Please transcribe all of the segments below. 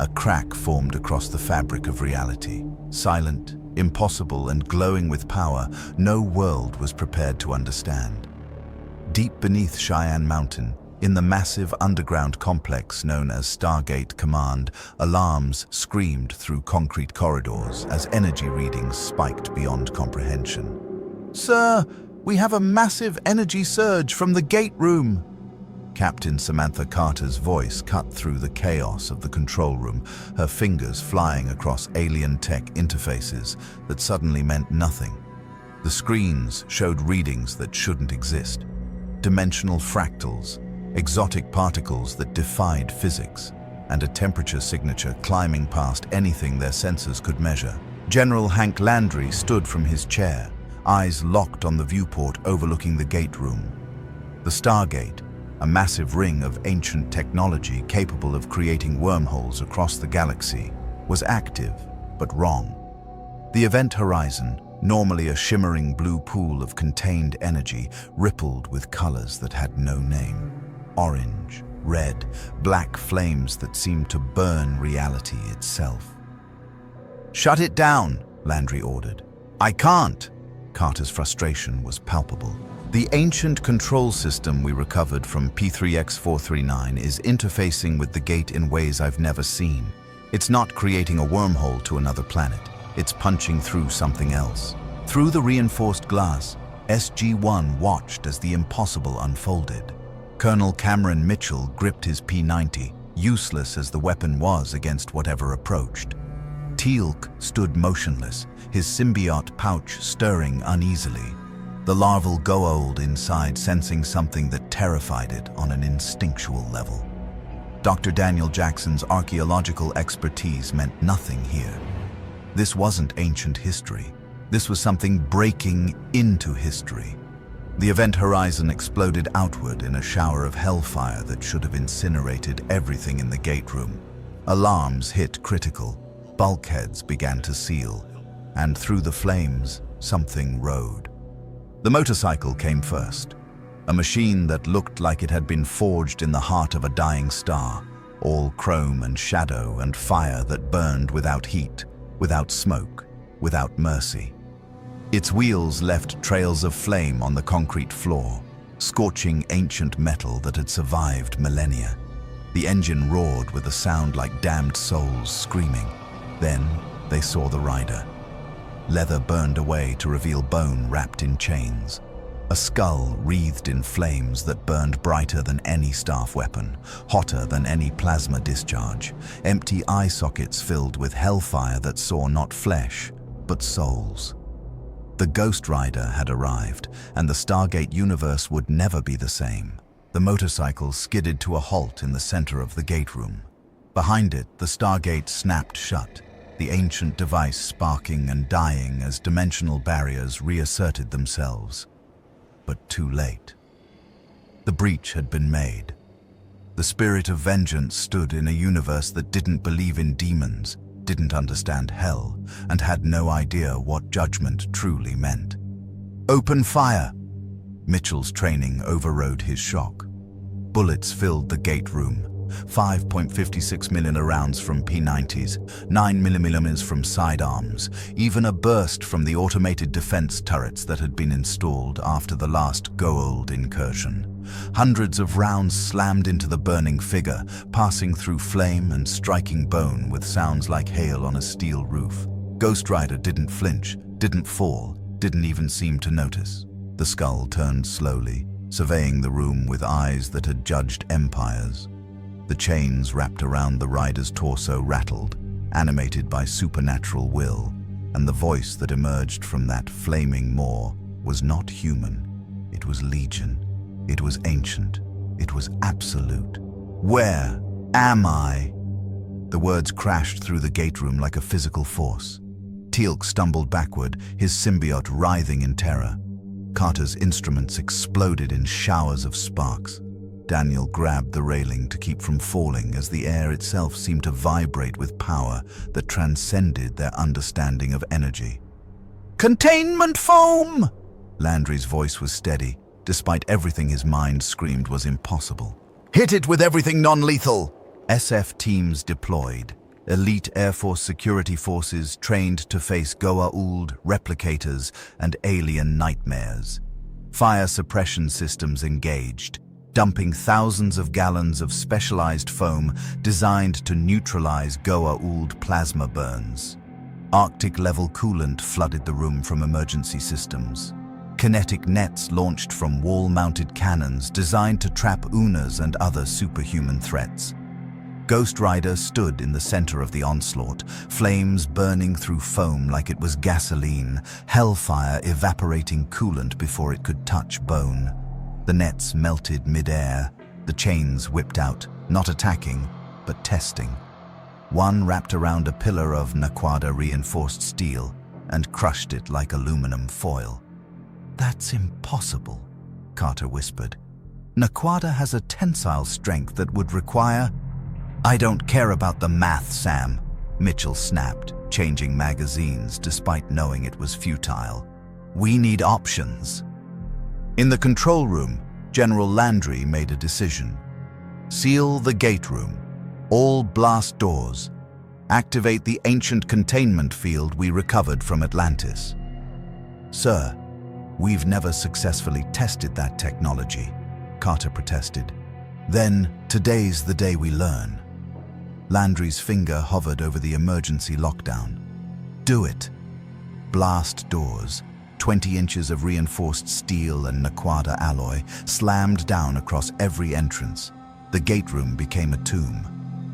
A crack formed across the fabric of reality. Silent, impossible, and glowing with power, no world was prepared to understand. Deep beneath Cheyenne Mountain, in the massive underground complex known as Stargate Command, alarms screamed through concrete corridors as energy readings spiked beyond comprehension. "Sir, we have a massive energy surge from the gate room." Captain Samantha Carter's voice cut through the chaos of the control room, her fingers flying across alien tech interfaces that suddenly meant nothing. The screens showed readings that shouldn't exist. Dimensional fractals, exotic particles that defied physics, and a temperature signature climbing past anything their sensors could measure. General Hank Landry stood from his chair, eyes locked on the viewport overlooking the gate room. The Stargate, a massive ring of ancient technology capable of creating wormholes across the galaxy, was active, but wrong. The event horizon, normally a shimmering blue pool of contained energy, rippled with colors that had no name. Orange, red, black flames that seemed to burn reality itself. "Shut it down," Landry ordered. "I can't." Carter's frustration was palpable. "The ancient control system we recovered from P3X439 is interfacing with the gate in ways I've never seen. It's not creating a wormhole to another planet. It's punching through something else." Through the reinforced glass, SG-1 watched as the impossible unfolded. Colonel Cameron Mitchell gripped his P90, useless as the weapon was against whatever approached. Teal'c stood motionless, his symbiote pouch stirring uneasily, the larval Goa'uld inside sensing something that terrified it on an instinctual level. Dr. Daniel Jackson's archaeological expertise meant nothing here. This wasn't ancient history. This was something breaking into history. The event horizon exploded outward in a shower of hellfire that should have incinerated everything in the gate room. Alarms hit critical, bulkheads began to seal, and through the flames, something rode. The motorcycle came first, a machine that looked like it had been forged in the heart of a dying star, all chrome and shadow and fire that burned without heat, without smoke, without mercy. Its wheels left trails of flame on the concrete floor, scorching ancient metal that had survived millennia. The engine roared with a sound like damned souls screaming. Then they saw the rider. Leather burned away to reveal bone wrapped in chains. A skull wreathed in flames that burned brighter than any staff weapon, hotter than any plasma discharge. Empty eye sockets filled with hellfire that saw not flesh, but souls. The Ghost Rider had arrived, and the Stargate Universe would never be the same. The motorcycle skidded to a halt in the center of the gate room. Behind it, the Stargate snapped shut, the ancient device sparking and dying as dimensional barriers reasserted themselves. But too late. The breach had been made. The spirit of vengeance stood in a universe that didn't believe in demons, didn't understand hell, and had no idea what judgment truly meant. "Open fire!" Mitchell's training overrode his shock. Bullets filled the gate room, 5.56 millimeter rounds from P90s, 9 millimeters from sidearms, even a burst from the automated defense turrets that had been installed after the last Goa'uld incursion. Hundreds of rounds slammed into the burning figure, passing through flame and striking bone with sounds like hail on a steel roof. Ghost Rider didn't flinch, didn't fall, didn't even seem to notice. The skull turned slowly, surveying the room with eyes that had judged empires. The chains wrapped around the rider's torso rattled, animated by supernatural will, and the voice that emerged from that flaming maw was not human. It was legion. It was ancient. It was absolute. "Where am I?" The words crashed through the gate room like a physical force. Teal'c stumbled backward, his symbiote writhing in terror. Carter's instruments exploded in showers of sparks. Daniel grabbed the railing to keep from falling as the air itself seemed to vibrate with power that transcended their understanding of energy. "Containment foam!" Landry's voice was steady, despite everything his mind screamed was impossible. "Hit it with everything non-lethal!" SF teams deployed, elite Air Force security forces trained to face Goa'uld, replicators, and alien nightmares. Fire suppression systems engaged, dumping thousands of gallons of specialized foam designed to neutralize Goa'uld plasma burns. Arctic-level coolant flooded the room from emergency systems. Kinetic nets launched from wall-mounted cannons designed to trap Unas and other superhuman threats. Ghost Rider stood in the center of the onslaught, flames burning through foam like it was gasoline, hellfire evaporating coolant before it could touch bone. The nets melted mid-air, the chains whipped out, not attacking, but testing. One wrapped around a pillar of Naquada-reinforced steel and crushed it like aluminum foil. "That's impossible," Carter whispered. "Naquada has a tensile strength that would require—" "I don't care about the math, Sam," Mitchell snapped, changing magazines despite knowing it was futile. "We need options." In the control room, General Landry made a decision. "Seal the gate room. All blast doors. Activate the ancient containment field we recovered from Atlantis." "Sir, we've never successfully tested that technology," Carter protested. "Then, today's the day we learn." Landry's finger hovered over the emergency lockdown. "Do it." Blast doors, 20 inches of reinforced steel and Naquada alloy, slammed down across every entrance. The gate room became a tomb.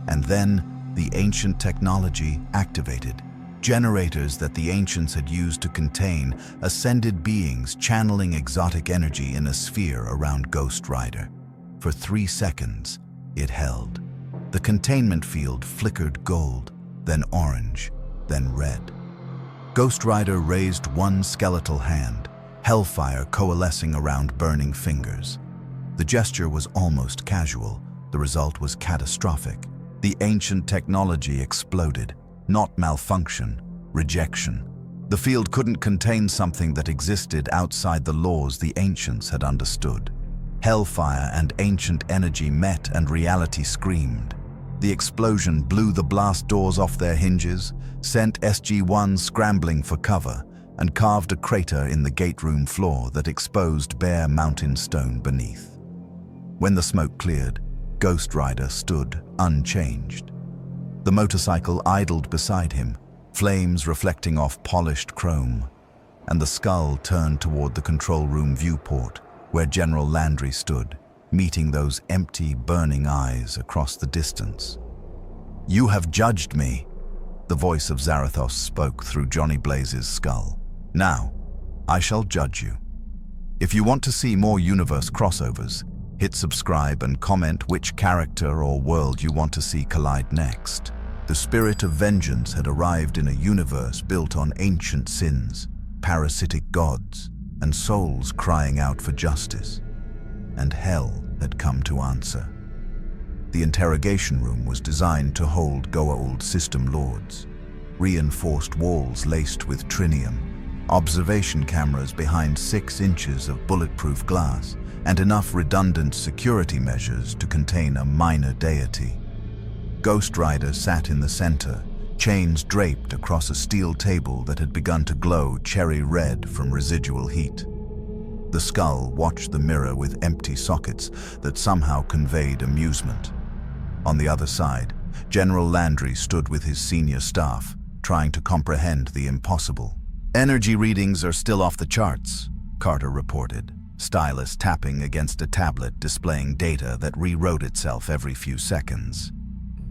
And then, the ancient technology activated. Generators that the ancients had used to contain ascended beings channeling exotic energy in a sphere around Ghost Rider. For 3 seconds, it held. The containment field flickered gold, then orange, then red. Ghost Rider raised one skeletal hand, hellfire coalescing around burning fingers. The gesture was almost casual. The result was catastrophic. The ancient technology exploded, not malfunction, rejection. The field couldn't contain something that existed outside the laws the ancients had understood. Hellfire and ancient energy met and reality screamed. The explosion blew the blast doors off their hinges, sent SG-1 scrambling for cover, and carved a crater in the gate room floor that exposed bare mountain stone beneath. When the smoke cleared, Ghost Rider stood unchanged. The motorcycle idled beside him, flames reflecting off polished chrome, and the skull turned toward the control room viewport, where General Landry stood, meeting those empty, burning eyes across the distance. "You have judged me," the voice of Zarathos spoke through Johnny Blaze's skull. "Now, I shall judge you. If you want to see more universe crossovers, hit subscribe and comment which character or world you want to see collide next." The spirit of vengeance had arrived in a universe built on ancient sins, parasitic gods, and souls crying out for justice. And hell had come to answer. The interrogation room was designed to hold Goa'uld system lords. Reinforced walls laced with trinium, observation cameras behind 6 inches of bulletproof glass, and enough redundant security measures to contain a minor deity. Ghost Rider sat in the center, chains draped across a steel table that had begun to glow cherry red from residual heat. The skull watched the mirror with empty sockets that somehow conveyed amusement. On the other side, General Landry stood with his senior staff, trying to comprehend the impossible. "Energy readings are still off the charts," Carter reported, stylus tapping against a tablet displaying data that rewrote itself every few seconds.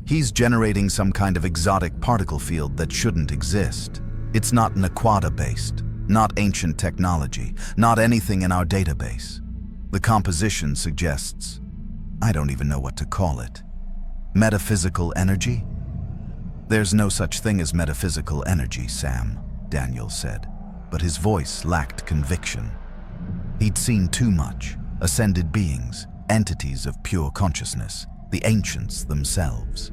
"He's generating some kind of exotic particle field that shouldn't exist. It's not Naquada-based, not ancient technology, not anything in our database. The composition suggests, I don't even know what to call it. Metaphysical energy? There's no such thing as metaphysical energy, Sam," Daniel said, but his voice lacked conviction. He'd seen too much, ascended beings, entities of pure consciousness, the ancients themselves.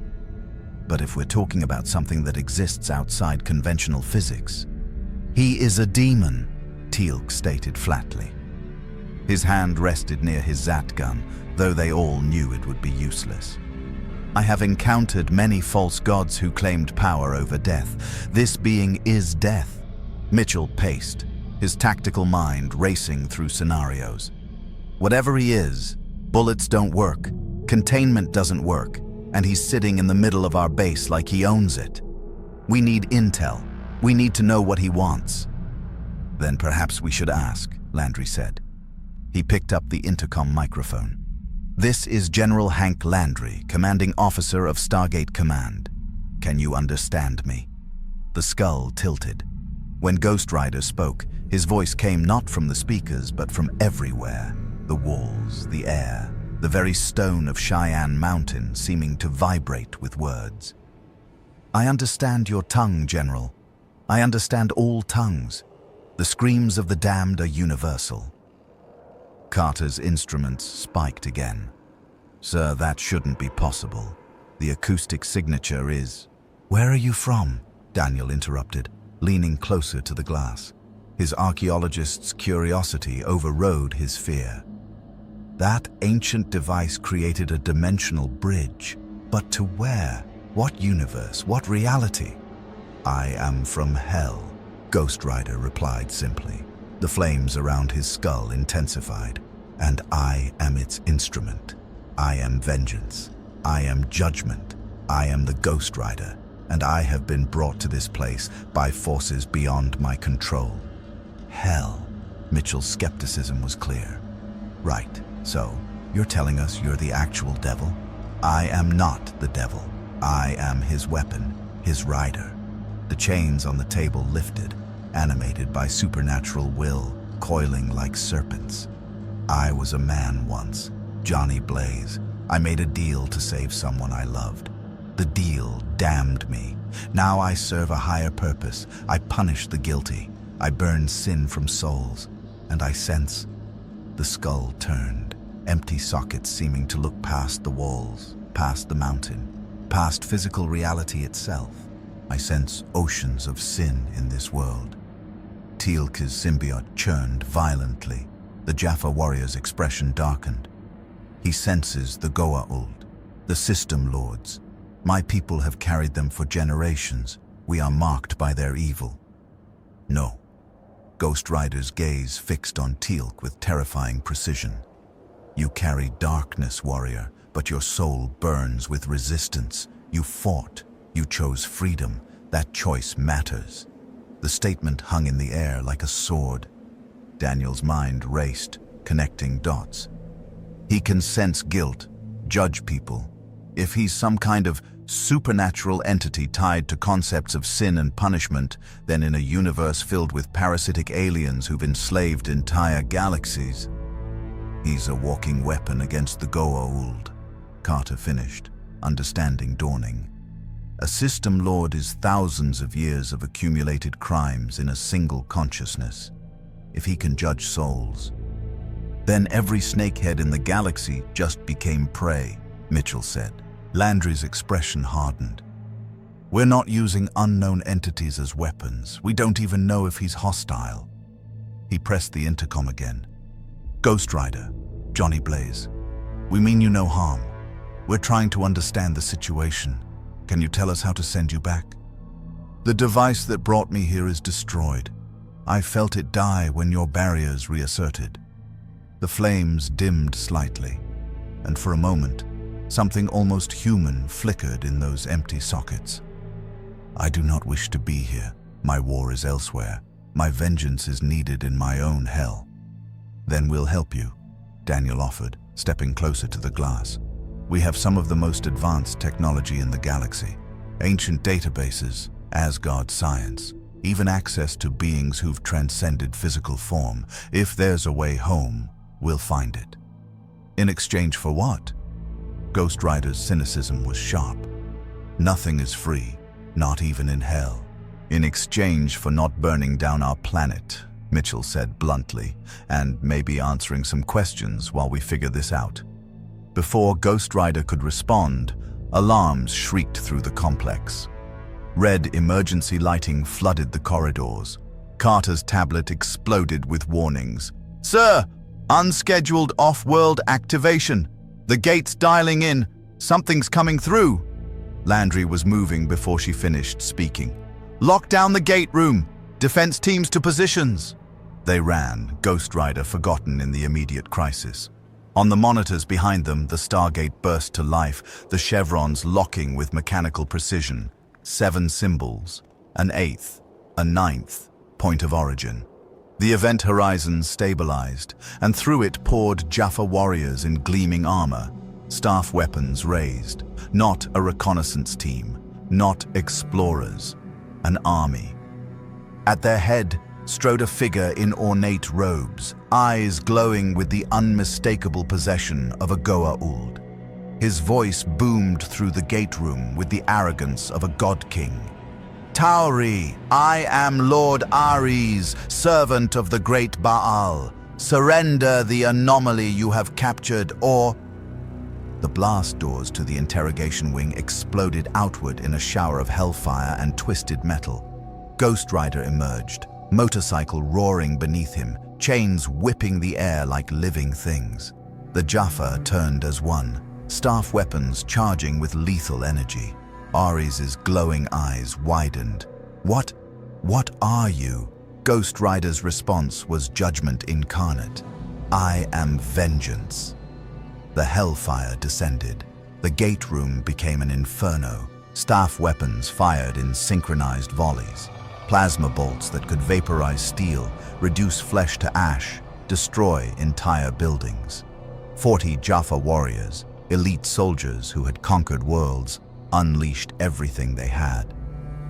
But if we're talking about something that exists outside conventional physics, he is a demon, Teal'c stated flatly. His hand rested near his Zat gun, though they all knew it would be useless. I have encountered many false gods who claimed power over death. This being is death. Mitchell paced, his tactical mind racing through scenarios. Whatever he is, bullets don't work, containment doesn't work, and he's sitting in the middle of our base like he owns it. We need intel. We need to know what he wants. Then perhaps we should ask, Landry said. He picked up the intercom microphone. This is General Hank Landry, commanding officer of Stargate Command. Can you understand me? The skull tilted. When Ghost Rider spoke, his voice came not from the speakers but from everywhere. The walls, the air, the very stone of Cheyenne Mountain seeming to vibrate with words. I understand your tongue, General. I understand all tongues. The screams of the damned are universal. Carter's instruments spiked again. Sir, that shouldn't be possible. The acoustic signature is... Where are you from? Daniel interrupted, leaning closer to the glass. His archaeologist's curiosity overrode his fear. That ancient device created a dimensional bridge. But to where? What universe? What reality? I am from hell, Ghost Rider replied simply. The flames around his skull intensified. And I am its instrument. I am vengeance. I am judgment. I am the Ghost Rider, and I have been brought to this place by forces beyond my control. Hell. Mitchell's skepticism was clear. Right, so you're telling us you're the actual devil? I am not the devil. I am his weapon, his rider. The chains on the table lifted, animated by supernatural will, coiling like serpents. I was a man once, Johnny Blaze. I made a deal to save someone I loved. The deal damned me. Now I serve a higher purpose. I punish the guilty. I burn sin from souls. And I sense... The skull turned, empty sockets seeming to look past the walls, past the mountain, past physical reality itself. I sense oceans of sin in this world. Teal'c's symbiote churned violently. The Jaffa warrior's expression darkened. He senses the Goa'uld, the system lords. My people have carried them for generations. We are marked by their evil. No. Ghost Rider's gaze fixed on Teal'c with terrifying precision. You carry darkness, warrior, but your soul burns with resistance. You fought. You chose freedom. That choice matters. The statement hung in the air like a sword. Daniel's mind raced, connecting dots. He can sense guilt, judge people. If he's some kind of supernatural entity tied to concepts of sin and punishment, then in a universe filled with parasitic aliens who've enslaved entire galaxies, he's a walking weapon against the Goa'uld. Carter finished, understanding dawning. A system lord is thousands of years of accumulated crimes in a single consciousness. If he can judge souls, then every snakehead in the galaxy just became prey, Mitchell said. Landry's expression hardened. We're not using unknown entities as weapons. We don't even know if he's hostile. He pressed the intercom again. Ghost Rider, Johnny Blaze. We mean you no harm. We're trying to understand the situation. Can you tell us how to send you back? The device that brought me here is destroyed. I felt it die when your barriers reasserted. The flames dimmed slightly, and for a moment, something almost human flickered in those empty sockets. I do not wish to be here. My war is elsewhere. My vengeance is needed in my own hell. Then we'll help you, Daniel offered, stepping closer to the glass. We have some of the most advanced technology in the galaxy. Ancient databases, Asgard science, even access to beings who've transcended physical form. If there's a way home, we'll find it. In exchange for what? Ghost Rider's cynicism was sharp. Nothing is free, not even in hell. In exchange for not burning down our planet, Mitchell said bluntly, and maybe answering some questions while we figure this out. Before Ghost Rider could respond, alarms shrieked through the complex. Red emergency lighting flooded the corridors. Carter's tablet exploded with warnings. Sir, unscheduled off-world activation. The gate's dialing in. Something's coming through. Landry was moving before she finished speaking. Lock down the gate room. Defense teams to positions. They ran, Ghost Rider forgotten in the immediate crisis. On the monitors behind them, the Stargate burst to life, the chevrons locking with mechanical precision. 7 symbols, an 8th, a 9th, point of origin. The event horizon stabilized, and through it poured Jaffa warriors in gleaming armor, staff weapons raised. Not a reconnaissance team, not explorers, an army. At their head strode a figure in ornate robes, eyes glowing with the unmistakable possession of a Goa'uld. His voice boomed through the gate room with the arrogance of a god-king. Tauri, I am Lord Ares, servant of the great Baal. Surrender the anomaly you have captured, or... The blast doors to the interrogation wing exploded outward in a shower of hellfire and twisted metal. Ghost Rider emerged, motorcycle roaring beneath him, chains whipping the air like living things. The Jaffa turned as one, staff weapons charging with lethal energy. Ares' glowing eyes widened. What are you? Ghost Rider's response was judgment incarnate. I am vengeance. The hellfire descended. The gate room became an inferno. Staff weapons fired in synchronized volleys. Plasma bolts that could vaporize steel, reduce flesh to ash, destroy entire buildings. 40 Jaffa warriors, elite soldiers who had conquered worlds, unleashed everything they had.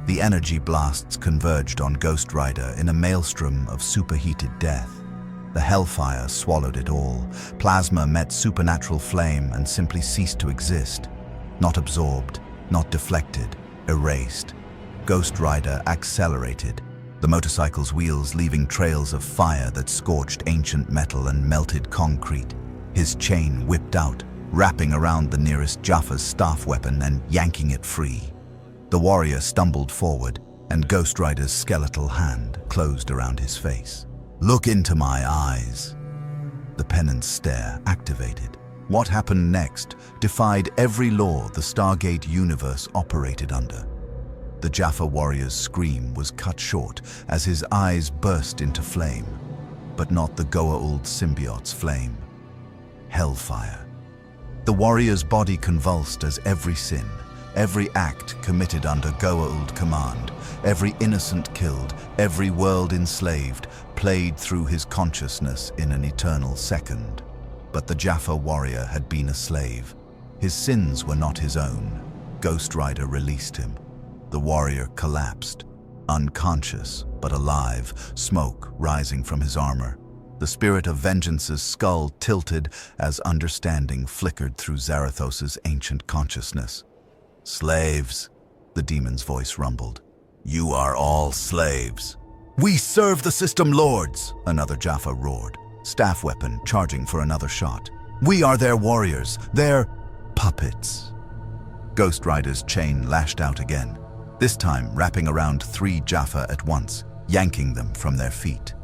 The energy blasts converged on Ghost Rider in a maelstrom of superheated death. The hellfire swallowed it all. Plasma met supernatural flame and simply ceased to exist. Not absorbed, not deflected, erased. Ghost Rider accelerated, the motorcycle's wheels leaving trails of fire that scorched ancient metal and melted concrete. His chain whipped out, wrapping around the nearest Jaffa's staff weapon and yanking it free. The warrior stumbled forward, and Ghost Rider's skeletal hand closed around his face. Look into my eyes. The penance stare activated. What happened next defied every law the Stargate Universe operated under. The Jaffa warrior's scream was cut short as his eyes burst into flame, but not the Goa'uld symbiote's flame. Hellfire. The warrior's body convulsed as every sin, every act committed under Goa'uld Command, every innocent killed, every world enslaved, played through his consciousness in an eternal second. But the Jaffa warrior had been a slave. His sins were not his own. Ghost Rider released him. The warrior collapsed, unconscious but alive, smoke rising from his armor. The spirit of vengeance's skull tilted as understanding flickered through Zarathos's ancient consciousness. Slaves, the demon's voice rumbled. You are all slaves. We serve the system lords, another Jaffa roared, staff weapon charging for another shot. We are their warriors, their puppets. Ghost Rider's chain lashed out again, this time wrapping around 3 Jaffa at once, yanking them from their feet.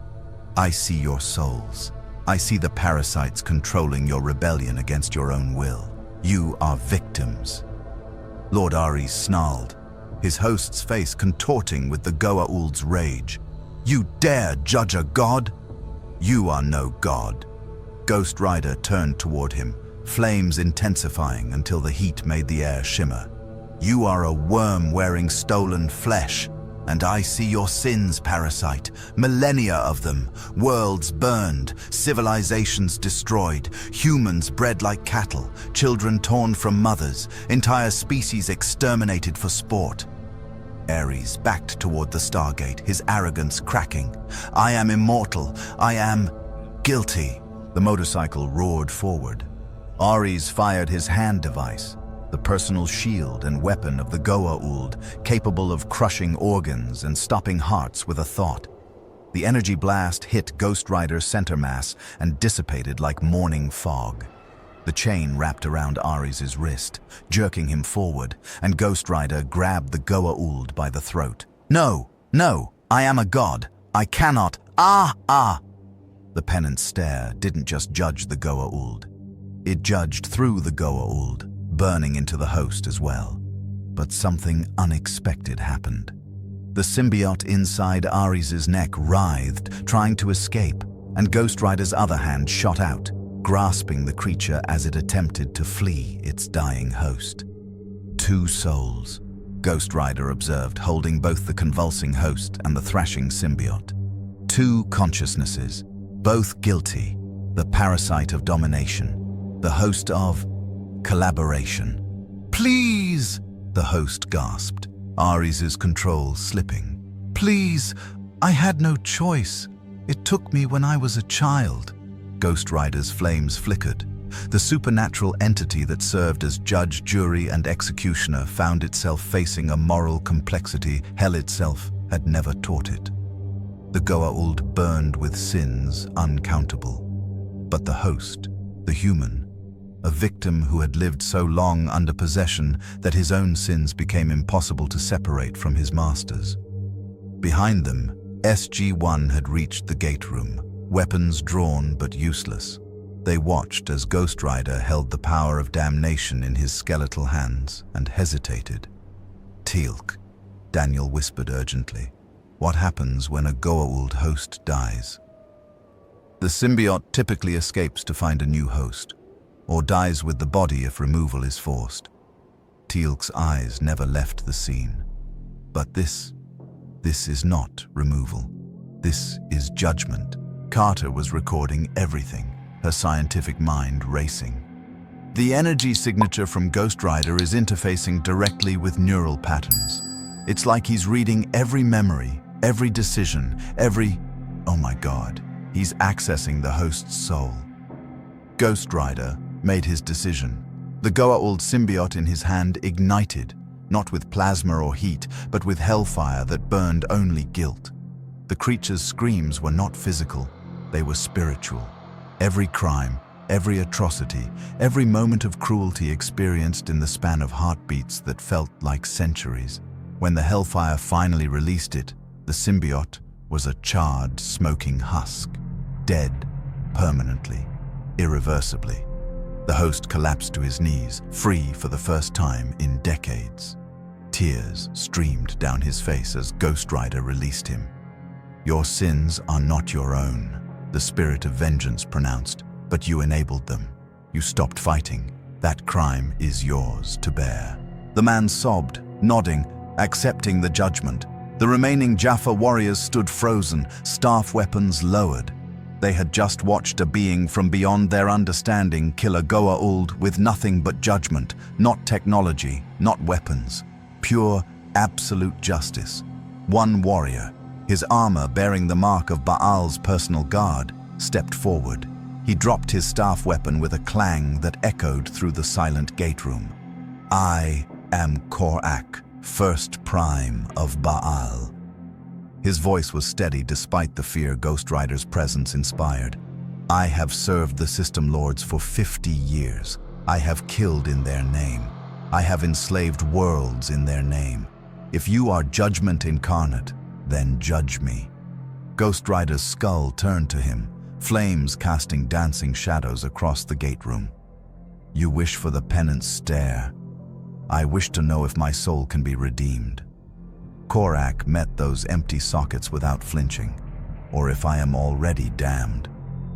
I see your souls. I see the parasites controlling your rebellion against your own will. You are victims. Lord Ares snarled, his host's face contorting with the Goa'uld's rage. You dare judge a god? You are no god. Ghost Rider turned toward him, flames intensifying until the heat made the air shimmer. You are a worm wearing stolen flesh, and I see your sins, parasite, millennia of them, worlds burned, civilizations destroyed, humans bred like cattle, children torn from mothers, entire species exterminated for sport. Ares backed toward the Stargate, his arrogance cracking. I am immortal. I am guilty. The motorcycle roared forward. Ares fired his hand device, the personal shield and weapon of the Goa'uld, capable of crushing organs and stopping hearts with a thought. The energy blast hit Ghost Rider's center mass and dissipated like morning fog. The chain wrapped around Ares' wrist, jerking him forward, and Ghost Rider grabbed the Goa'uld by the throat. No, I am a god. I cannot. The penance stare didn't just judge the Goa'uld. It judged through the Goa'uld, burning into the host as well. But something unexpected happened. The symbiote inside Ares' neck writhed, trying to escape, and Ghost Rider's other hand shot out, grasping the creature as it attempted to flee its dying host. Two souls, Ghost Rider observed, holding both the convulsing host and the thrashing symbiote. Two consciousnesses, both guilty, the parasite of domination, the host of collaboration. "Please!" the host gasped, Ares' control slipping. "Please, I had no choice. It took me when I was a child." Ghost Rider's flames flickered. The supernatural entity that served as judge, jury, and executioner found itself facing a moral complexity hell itself had never taught it. The Goa'uld burned with sins uncountable. But the host, the human, a victim who had lived so long under possession that his own sins became impossible to separate from his master's. Behind them, SG-1 had reached the gate room, weapons drawn but useless. They watched as Ghost Rider held the power of damnation in his skeletal hands and hesitated. "Teal'c," Daniel whispered urgently. "What happens when a Goa'uld host dies?" The symbiote typically escapes to find a new host, or dies with the body if removal is forced. Teal'c's eyes never left the scene. But this is not removal. This is judgment. Carter was recording everything, her scientific mind racing. The energy signature from Ghost Rider is interfacing directly with neural patterns. It's like he's reading every memory, every decision, oh my God, he's accessing the host's soul. Ghost Rider made his decision. The Goa'uld symbiote in his hand ignited, not with plasma or heat, but with hellfire that burned only guilt. The creature's screams were not physical, they were spiritual. Every crime, every atrocity, every moment of cruelty experienced in the span of heartbeats that felt like centuries. When the hellfire finally released it, the symbiote was a charred, smoking husk, dead permanently, irreversibly. The host collapsed to his knees, free for the first time in decades. Tears streamed down his face as Ghost Rider released him. "Your sins are not your own," the spirit of vengeance pronounced, "but you enabled them. You stopped fighting. That crime is yours to bear." The man sobbed, nodding, accepting the judgment. The remaining Jaffa warriors stood frozen, staff weapons lowered. They had just watched a being from beyond their understanding kill a Goa'uld with nothing but judgment, not technology, not weapons. Pure, absolute justice. One warrior, his armor bearing the mark of Baal's personal guard, stepped forward. He dropped his staff weapon with a clang that echoed through the silent gate room. "I am Goa'uld, first prime of Baal." His voice was steady despite the fear Ghost Rider's presence inspired. "I have served the System Lords for 50 years. I have killed in their name. I have enslaved worlds in their name. If you are judgment incarnate, then judge me." Ghost Rider's skull turned to him, flames casting dancing shadows across the gate room. "You wish for the penance stare. I wish to know if my soul can be redeemed. Goa'uld met those empty sockets without flinching, or if I am already damned."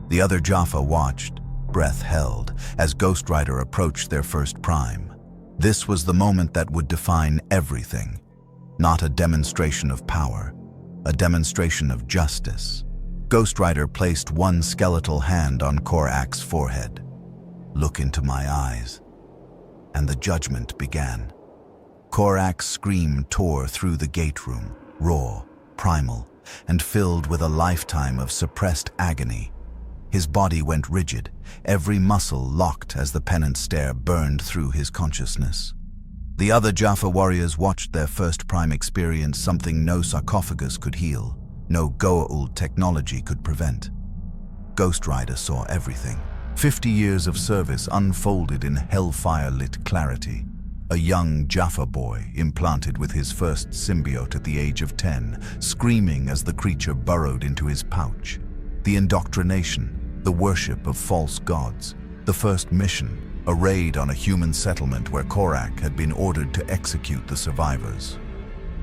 The other Jaffa watched, breath held, as Ghost Rider approached their first prime. This was the moment that would define everything. Not a demonstration of power, a demonstration of justice. Ghost Rider placed one skeletal hand on Goa'uld's forehead. "Look into my eyes." And the judgment began. Goa'uld's scream tore through the gate room, raw, primal, and filled with a lifetime of suppressed agony. His body went rigid, every muscle locked as the penance stare burned through his consciousness. The other Jaffa warriors watched their first prime experience something no sarcophagus could heal, no Goa'uld technology could prevent. Ghost Rider saw everything. 50 years of service unfolded in hellfire-lit clarity. A young Jaffa boy implanted with his first symbiote at the age of 10, screaming as the creature burrowed into his pouch. The indoctrination, the worship of false gods, the first mission, a raid on a human settlement where Korak had been ordered to execute the survivors.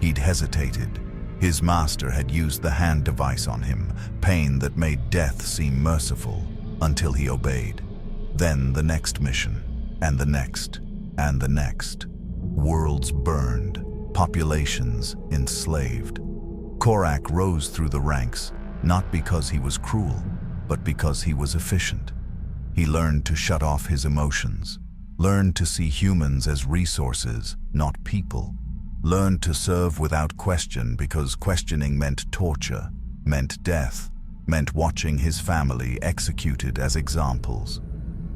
He'd hesitated. His master had used the hand device on him, pain that made death seem merciful, until he obeyed. Then the next mission, and the next, and the next. Worlds burned, populations enslaved. Korak rose through the ranks, not because he was cruel, but because he was efficient. He learned to shut off his emotions, learned to see humans as resources, not people, learned to serve without question because questioning meant torture, meant death, meant watching his family executed as examples.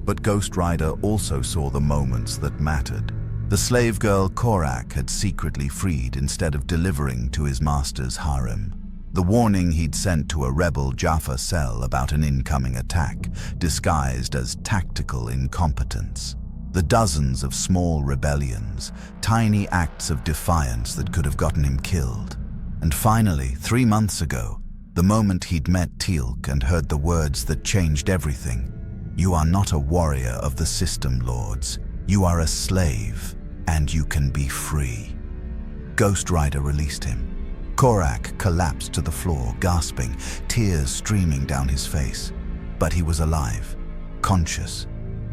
But Ghost Rider also saw the moments that mattered. The slave girl Korak had secretly freed instead of delivering to his master's harem. The warning he'd sent to a rebel Jaffa cell about an incoming attack, disguised as tactical incompetence. The dozens of small rebellions, tiny acts of defiance that could have gotten him killed. And finally, 3 months ago, the moment he'd met Teal'c and heard the words that changed everything. You are not a warrior of the system, lords. You are a slave, and you can be free. Ghost Rider released him. Korak collapsed to the floor, gasping, tears streaming down his face. But he was alive, conscious.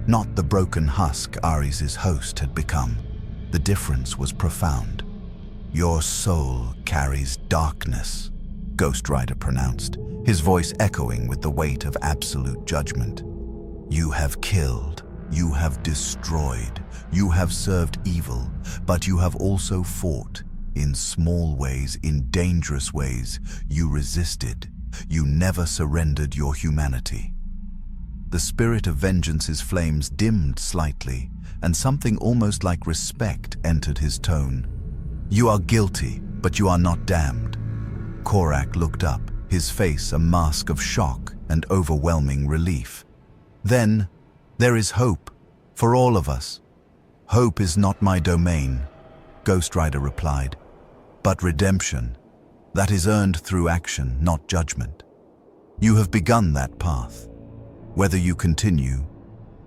Not the broken husk Ares' host had become. The difference was profound. Your soul carries darkness, Ghost Rider pronounced, his voice echoing with the weight of absolute judgment. You have killed, you have destroyed, you have served evil, but you have also fought. In small ways, in dangerous ways, you resisted. You never surrendered your humanity. The spirit of vengeance's flames dimmed slightly, and something almost like respect entered his tone. You are guilty, but you are not damned. Korak looked up, his face a mask of shock and overwhelming relief. Then, there is hope, for all of us. Hope is not my domain, Ghost Rider replied. But redemption, that is earned through action, not judgment. You have begun that path. Whether you continue,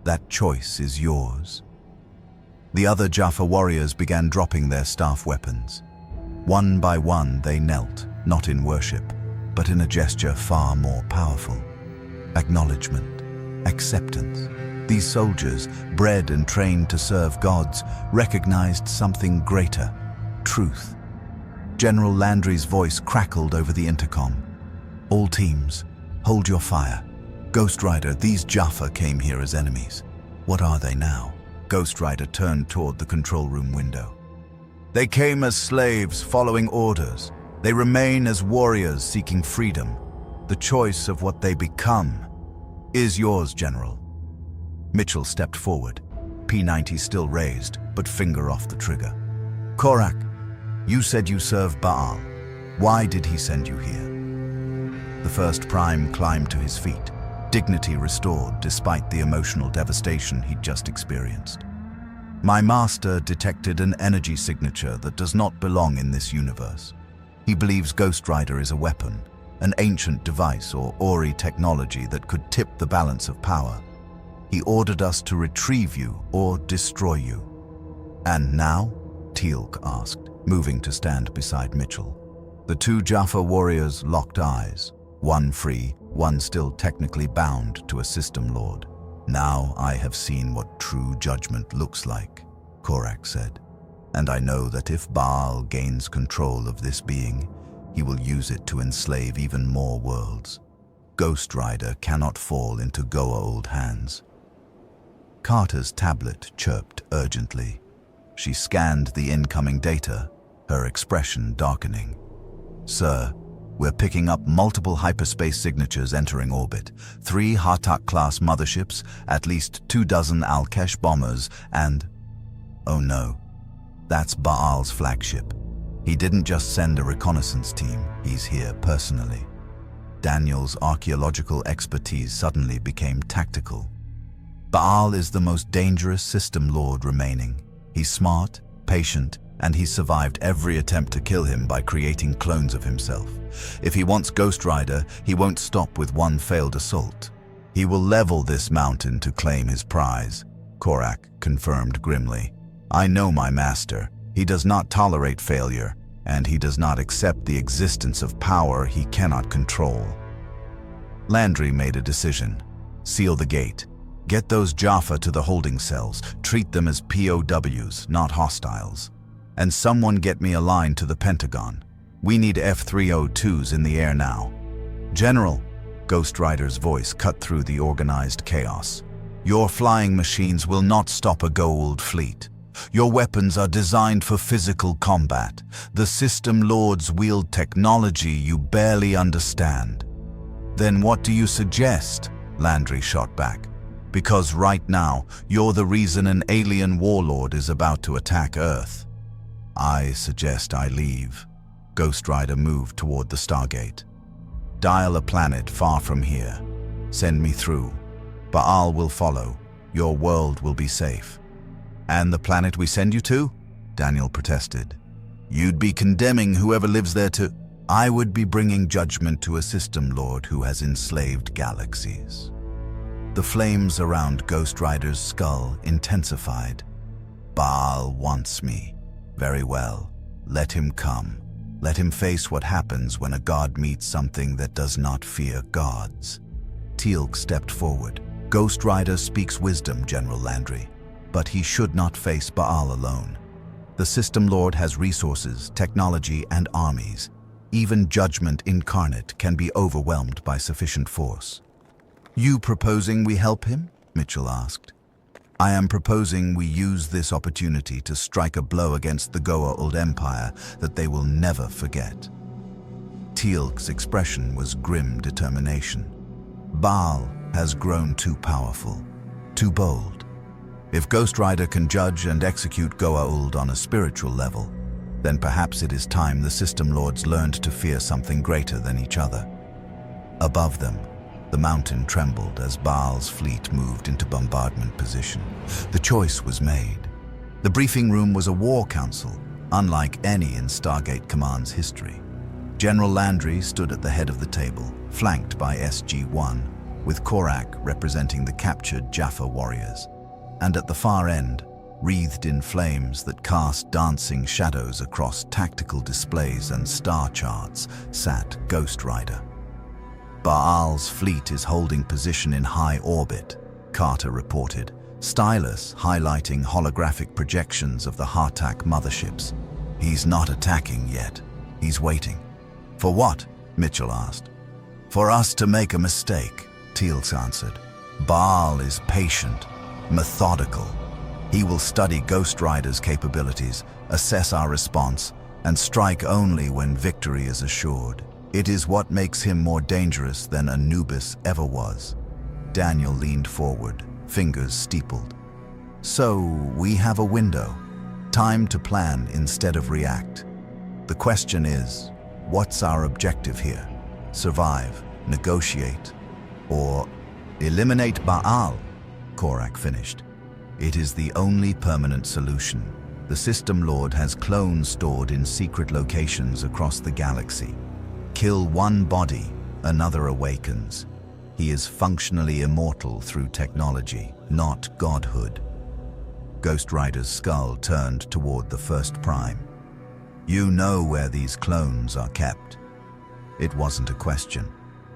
that choice is yours. The other Jaffa warriors began dropping their staff weapons. One by one they knelt, not in worship, but in a gesture far more powerful. Acknowledgement, acceptance. These soldiers, bred and trained to serve gods, recognized something greater, truth. General Landry's voice crackled over the intercom. All teams, hold your fire. Ghost Rider, these Jaffa came here as enemies. What are they now? Ghost Rider turned toward the control room window. They came as slaves following orders. They remain as warriors seeking freedom. The choice of what they become is yours, General. Mitchell stepped forward, P90 still raised, but finger off the trigger. Korak, you said you serve Baal. Why did he send you here? The first prime climbed to his feet, dignity restored despite the emotional devastation he'd just experienced. My master detected an energy signature that does not belong in this universe. He believes Ghost Rider is a weapon, an ancient device or Ori technology that could tip the balance of power. He ordered us to retrieve you or destroy you. And now? Teal'c asked, moving to stand beside Mitchell. The two Jaffa warriors locked eyes, one free, one still technically bound to a system lord. Now I have seen what true judgment looks like, Korak said. And I know that if Baal gains control of this being, he will use it to enslave even more worlds. Ghost Rider cannot fall into Goa'uld hands. Carter's tablet chirped urgently. She scanned the incoming data, her expression darkening. Sir, we're picking up multiple hyperspace signatures entering orbit, 3 Hartak-class motherships, at least 24 Al-Kesh bombers, and... Oh no, that's Baal's flagship. He didn't just send a reconnaissance team, he's here personally. Daniel's archaeological expertise suddenly became tactical. Baal is the most dangerous system lord remaining. He's smart, patient, and he's survived every attempt to kill him by creating clones of himself. If he wants Ghost Rider, he won't stop with one failed assault. He will level this mountain to claim his prize. Korak confirmed grimly. I know my master. He does not tolerate failure, and he does not accept the existence of power he cannot control. Landry made a decision. Seal the gate. Get those Jaffa to the holding cells. Treat them as POWs, not hostiles. And someone get me a line to the Pentagon. We need F-302s in the air now. General, Ghost Rider's voice cut through the organized chaos. Your flying machines will not stop a Goa'uld fleet. Your weapons are designed for physical combat. The system lords wield technology you barely understand. Then what do you suggest? Landry shot back. Because right now, you're the reason an alien warlord is about to attack Earth. I suggest I leave. Ghost Rider moved toward the Stargate. Dial a planet far from here. Send me through. Baal will follow. Your world will be safe. And the planet we send you to? Daniel protested. You'd be condemning whoever lives there to... I would be bringing judgment to a system lord who has enslaved galaxies. The flames around Ghost Rider's skull intensified. Baal wants me. Very well. Let him come. Let him face what happens when a god meets something that does not fear gods. Teal'c stepped forward. Ghost Rider speaks wisdom, General Landry. But he should not face Baal alone. The System Lord has resources, technology, and armies. Even judgment incarnate can be overwhelmed by sufficient force. You proposing we help him? Mitchell asked. I am proposing we use this opportunity to strike a blow against the Goa'uld Empire that they will never forget. Teal'c's expression was grim determination. Baal has grown too powerful, too bold. If Ghost Rider can judge and execute Goa'uld on a spiritual level, then perhaps it is time the System Lords learned to fear something greater than each other. Above them, the mountain trembled as Baal's fleet moved into bombardment position. The choice was made. The briefing room was a war council, unlike any in Stargate Command's history. General Landry stood at the head of the table, flanked by SG-1, with Korak representing the captured Jaffa warriors. And at the far end, wreathed in flames that cast dancing shadows across tactical displays and star charts, sat Ghost Rider. Baal's fleet is holding position in high orbit, Carter reported, stylus highlighting holographic projections of the Hartak motherships. He's not attacking yet. He's waiting. For what? Mitchell asked. For us to make a mistake, Teal'c answered. Baal is patient, methodical. He will study Ghost Rider's capabilities, assess our response, and strike only when victory is assured. It is what makes him more dangerous than Anubis ever was. Daniel leaned forward, fingers steepled. So, we have a window. Time to plan instead of react. The question is, what's our objective here? Survive, negotiate, or eliminate Baal? Korak finished. It is the only permanent solution. The System Lord has clones stored in secret locations across the galaxy. Kill one body, another awakens. He is functionally immortal through technology, not godhood. Ghost Rider's skull turned toward the first prime. You know where these clones are kept. It wasn't a question.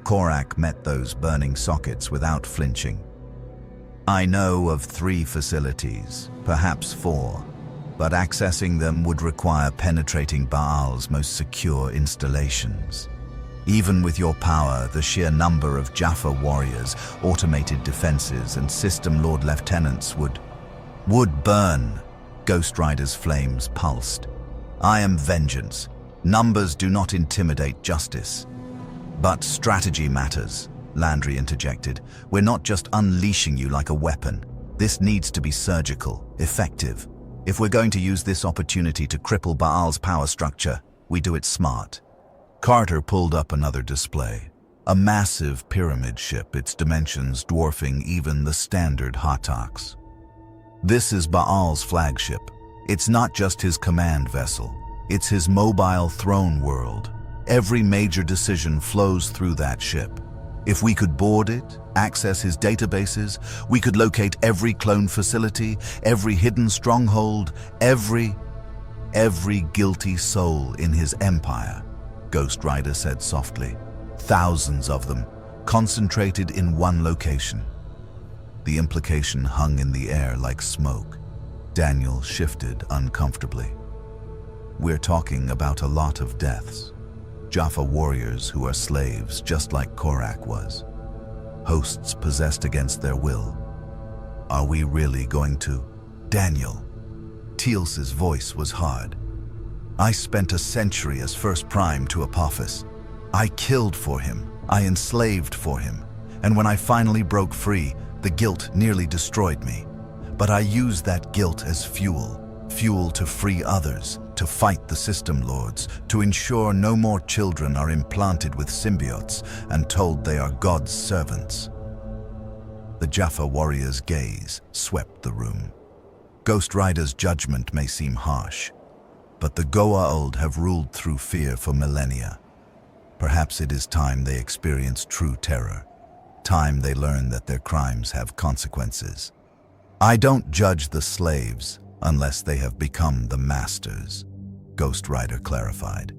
Korak met those burning sockets without flinching. I know of 3 facilities, perhaps 4, but accessing them would require penetrating Baal's most secure installations. Even with your power, the sheer number of Jaffa warriors, automated defenses, and System Lord lieutenants would burn. Ghost Rider's flames pulsed. I am vengeance. Numbers do not intimidate justice. But strategy matters, Landry interjected. We're not just unleashing you like a weapon. This needs to be surgical, effective. If we're going to use this opportunity to cripple Baal's power structure, we do it smart. Carter pulled up another display. A massive pyramid ship, its dimensions dwarfing even the standard Hartaks. This is Baal's flagship. It's not just his command vessel. It's his mobile throne world. Every major decision flows through that ship. If we could board it, access his databases, we could locate every clone facility, every hidden stronghold, every guilty soul in his empire, Ghost Rider said softly. Thousands of them, concentrated in one location. The implication hung in the air like smoke. Daniel shifted uncomfortably. We're talking about a lot of deaths. Jaffa warriors who are slaves, just like Korak was. Hosts possessed against their will. Are we really going to? Daniel. Teal'c's voice was hard. I spent a century as First Prime to Apophis. I killed for him. I enslaved for him. And when I finally broke free, the guilt nearly destroyed me. But I used that guilt as fuel to free others, to fight the system lords, to ensure no more children are implanted with symbiotes and told they are God's servants. The Jaffa warrior's gaze swept the room. Ghost Rider's judgment may seem harsh, but the Goa'uld have ruled through fear for millennia. Perhaps it is time they experience true terror. Time they learn that their crimes have consequences. I don't judge the slaves unless they have become the masters, Ghost Rider clarified.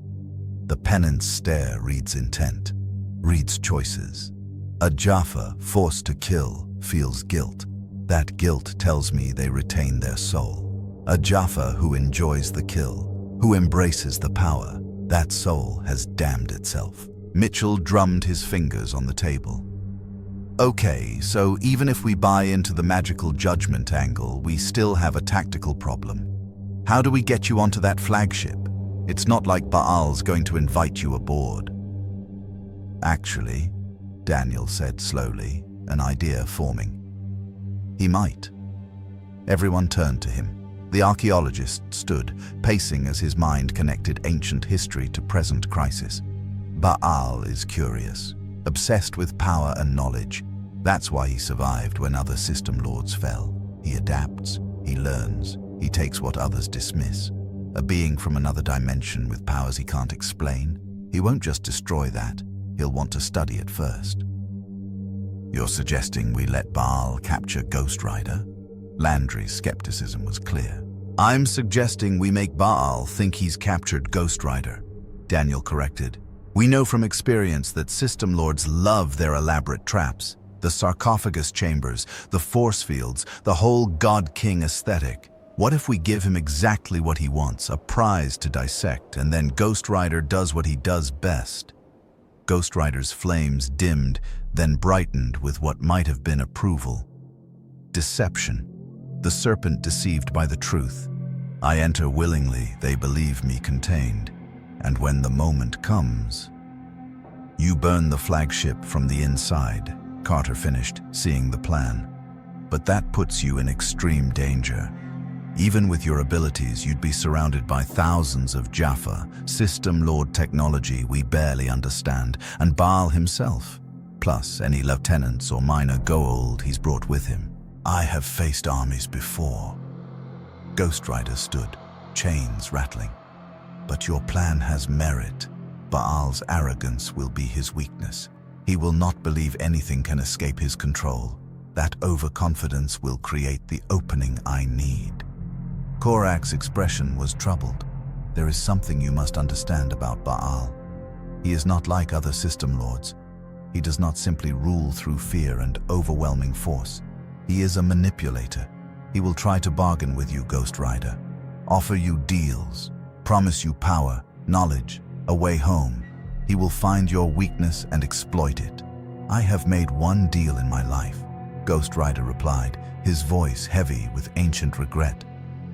The pennant's stare reads intent, reads choices. A Jaffa forced to kill feels guilt. That guilt tells me they retain their soul. A Jaffa who enjoys the kill, who embraces the power, that soul has damned itself. Mitchell drummed his fingers on the table. Okay, so even if we buy into the magical judgment angle, we still have a tactical problem. How do we get you onto that flagship? It's not like Baal's going to invite you aboard. Actually, Daniel said slowly, an idea forming. He might. Everyone turned to him. The archaeologist stood, pacing as his mind connected ancient history to present crisis. Baal is curious, obsessed with power and knowledge. That's why he survived when other system lords fell. He adapts, he learns, he takes what others dismiss. A being from another dimension with powers he can't explain. He won't just destroy that, he'll want to study it first. You're suggesting we let Baal capture Ghost Rider? Landry's skepticism was clear. I'm suggesting we make Baal think he's captured Ghost Rider, Daniel corrected. We know from experience that system lords love their elaborate traps. The sarcophagus chambers, the force fields, the whole God-King aesthetic. What if we give him exactly what he wants, a prize to dissect, and then Ghost Rider does what he does best? Ghost Rider's flames dimmed, then brightened with what might have been approval. Deception. The serpent deceived by the truth. I enter willingly, they believe me contained. And when the moment comes, you burn the flagship from the inside, Carter finished, seeing the plan. But that puts you in extreme danger. Even with your abilities, you'd be surrounded by thousands of Jaffa, system lord technology we barely understand, and Baal himself, plus any lieutenants or minor Goa'uld he's brought with him. I have faced armies before. Ghost Rider stood, chains rattling. But your plan has merit. Baal's arrogance will be his weakness. He will not believe anything can escape his control. That overconfidence will create the opening I need. Korak's expression was troubled. There is something you must understand about Baal. He is not like other system lords. He does not simply rule through fear and overwhelming force. He is a manipulator. He will try to bargain with you, Ghost Rider. Offer you deals. Promise you power, knowledge, a way home. He will find your weakness and exploit it. I have made one deal in my life, Ghost Rider replied, his voice heavy with ancient regret.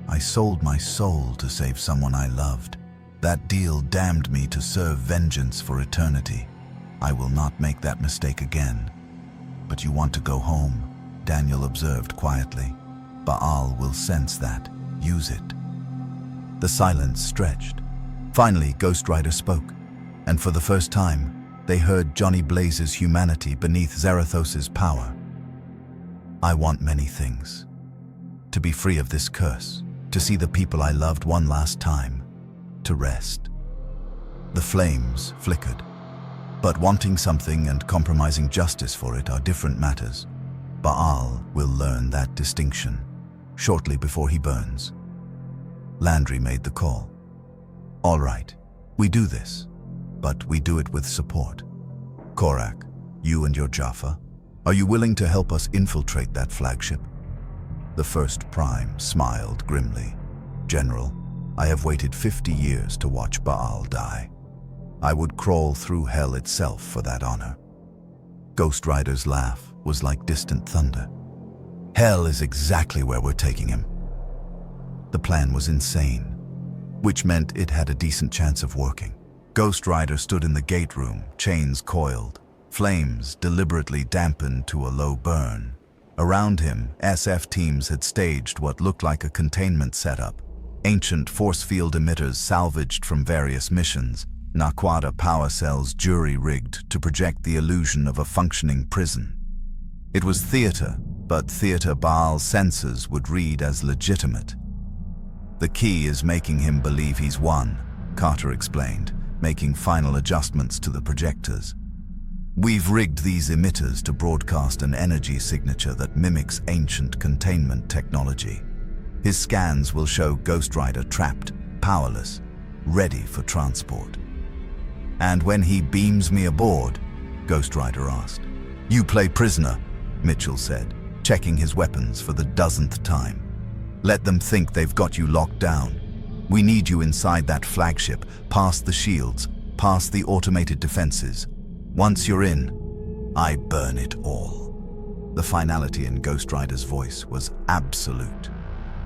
I sold my soul to save someone I loved. That deal damned me to serve vengeance for eternity. I will not make that mistake again. But you want to go home, Daniel observed quietly. Baal will sense that. Use it. The silence stretched. Finally, Ghost Rider spoke, and for the first time, they heard Johnny Blaze's humanity beneath Zarathos's power. I want many things. To be free of this curse, to see the people I loved one last time, to rest. The flames flickered. But wanting something and compromising justice for it are different matters. Baal will learn that distinction shortly before he burns. Landry made the call. All right, we do this, but we do it with support. Korak, you and your Jaffa, are you willing to help us infiltrate that flagship? The first prime smiled grimly. General, I have waited 50 years to watch Baal die. I would crawl through hell itself for that honor. Ghost Rider's laugh was like distant thunder. Hell is exactly where we're taking him. The plan was insane, which meant it had a decent chance of working. Ghost Rider stood in the gate room, chains coiled, flames deliberately dampened to a low burn. Around him, SF teams had staged what looked like a containment setup. Ancient force field emitters salvaged from various missions, Naquada power cells jury-rigged to project the illusion of a functioning prison. It was theater, but theater Baal's senses would read as legitimate. The key is making him believe he's won, Carter explained, making final adjustments to the projectors. We've rigged these emitters to broadcast an energy signature that mimics ancient containment technology. His scans will show Ghost Rider trapped, powerless, ready for transport. And when he beams me aboard, Ghost Rider asked. You play prisoner, Mitchell said, checking his weapons for the dozenth time. Let them think they've got you locked down. We need you inside that flagship, past the shields, past the automated defenses. Once you're in, I burn it all. The finality in Ghost Rider's voice was absolute.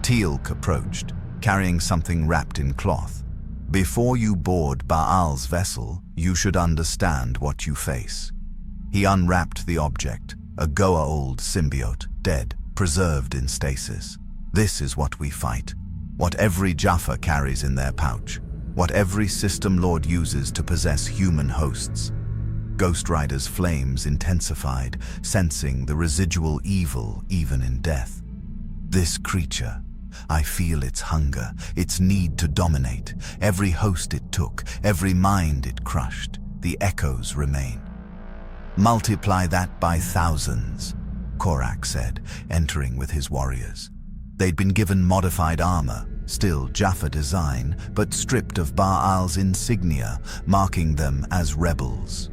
Teal'c approached, carrying something wrapped in cloth. Before you board Baal's vessel, you should understand what you face. He unwrapped the object, a Goa'uld symbiote, dead, preserved in stasis. This is what we fight. What every Jaffa carries in their pouch. What every system lord uses to possess human hosts. Ghost Rider's flames intensified, sensing the residual evil even in death. This creature, I feel its hunger, its need to dominate. Every host it took, every mind it crushed, the echoes remain. Multiply that by thousands, Korak said, entering with his warriors. They'd been given modified armor, still Jaffa design, but stripped of Baal's insignia, marking them as rebels.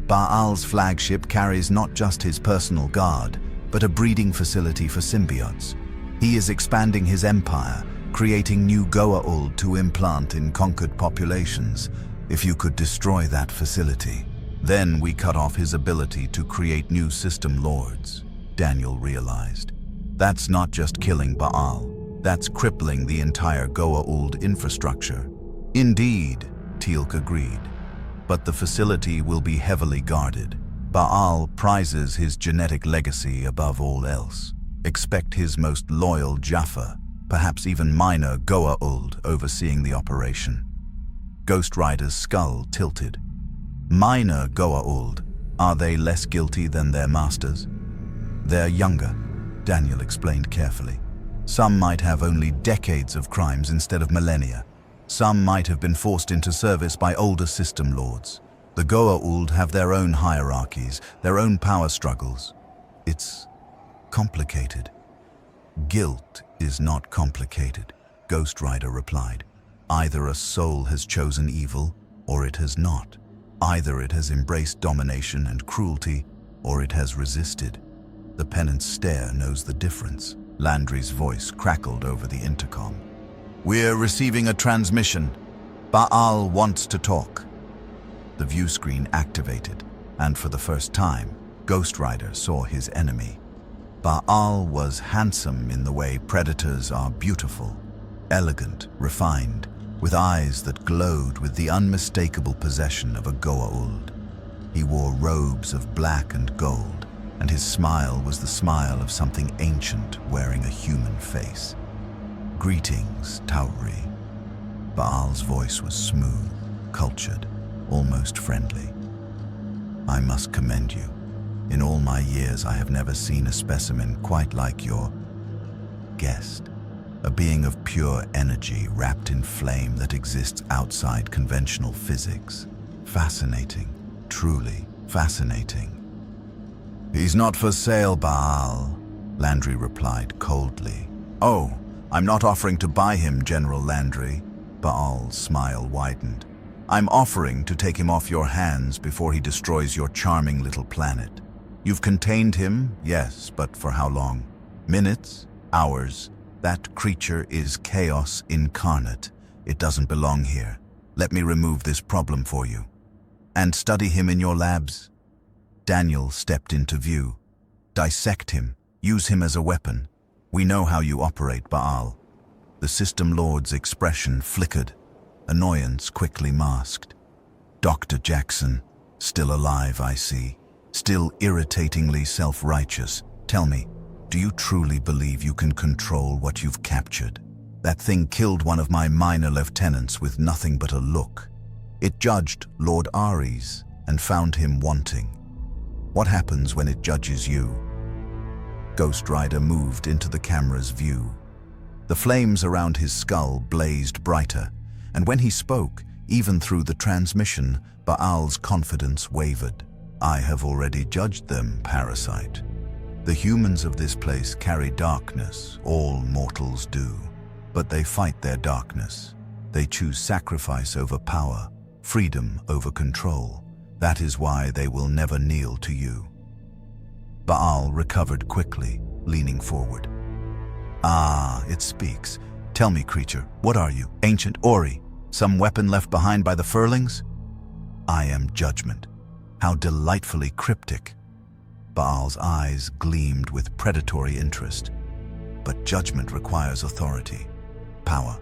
Baal's flagship carries not just his personal guard, but a breeding facility for symbiotes. He is expanding his empire, creating new Goa'uld to implant in conquered populations. If you could destroy that facility, then we cut off his ability to create new system lords, Daniel realized. That's not just killing Baal, that's crippling the entire Goa'uld infrastructure. Indeed, Teal'c agreed. But the facility will be heavily guarded. Baal prizes his genetic legacy above all else. Expect his most loyal Jaffa, perhaps even minor Goa'uld, overseeing the operation. Ghost Rider's skull tilted. Minor Goa'uld, are they less guilty than their masters? They're younger, Daniel explained carefully. Some might have only decades of crimes instead of millennia. Some might have been forced into service by older system lords. The Goa'uld have their own hierarchies, their own power struggles. It's complicated. Guilt is not complicated, Ghost Rider replied. Either a soul has chosen evil, or it has not. Either it has embraced domination and cruelty, or it has resisted. The penance stare knows the difference. Landry's voice crackled over the intercom. We're receiving a transmission. Baal wants to talk. The view screen activated, and for the first time, Ghost Rider saw his enemy. Baal was handsome in the way predators are beautiful, elegant, refined, with eyes that glowed with the unmistakable possession of a Goa'uld. He wore robes of black and gold, and his smile was the smile of something ancient wearing a human face. Greetings, Tauri. Baal's voice was smooth, cultured, almost friendly. I must commend you. In all my years, I have never seen a specimen quite like your guest. A being of pure energy wrapped in flame that exists outside conventional physics. Fascinating, truly fascinating. "He's not for sale, Baal," Landry replied coldly. "Oh, I'm not offering to buy him, General Landry." Baal's smile widened. "I'm offering to take him off your hands before he destroys your charming little planet. You've contained him, yes, but for how long? Minutes? Hours? That creature is chaos incarnate. It doesn't belong here. Let me remove this problem for you. And study him in your labs." Daniel stepped into view. "Dissect him. Use him as a weapon. We know how you operate, Baal." The system lord's expression flickered, annoyance quickly masked. "Dr. Jackson, still alive, I see. Still irritatingly self-righteous. Tell me, do you truly believe you can control what you've captured? That thing killed one of my minor lieutenants with nothing but a look. It judged Lord Ares and found him wanting. What happens when it judges you?" Ghost Rider moved into the camera's view. The flames around his skull blazed brighter, and when he spoke, even through the transmission, Baal's confidence wavered. "I have already judged them, Parasite. The humans of this place carry darkness, all mortals do. But they fight their darkness. They choose sacrifice over power, freedom over control. That is why they will never kneel to you." Baal recovered quickly, leaning forward. "Ah, it speaks. Tell me, creature, what are you? Ancient Ori? Some weapon left behind by the Furlings?" "I am Judgment." How delightfully cryptic. Baal's eyes gleamed with predatory interest. "But judgment requires authority, power,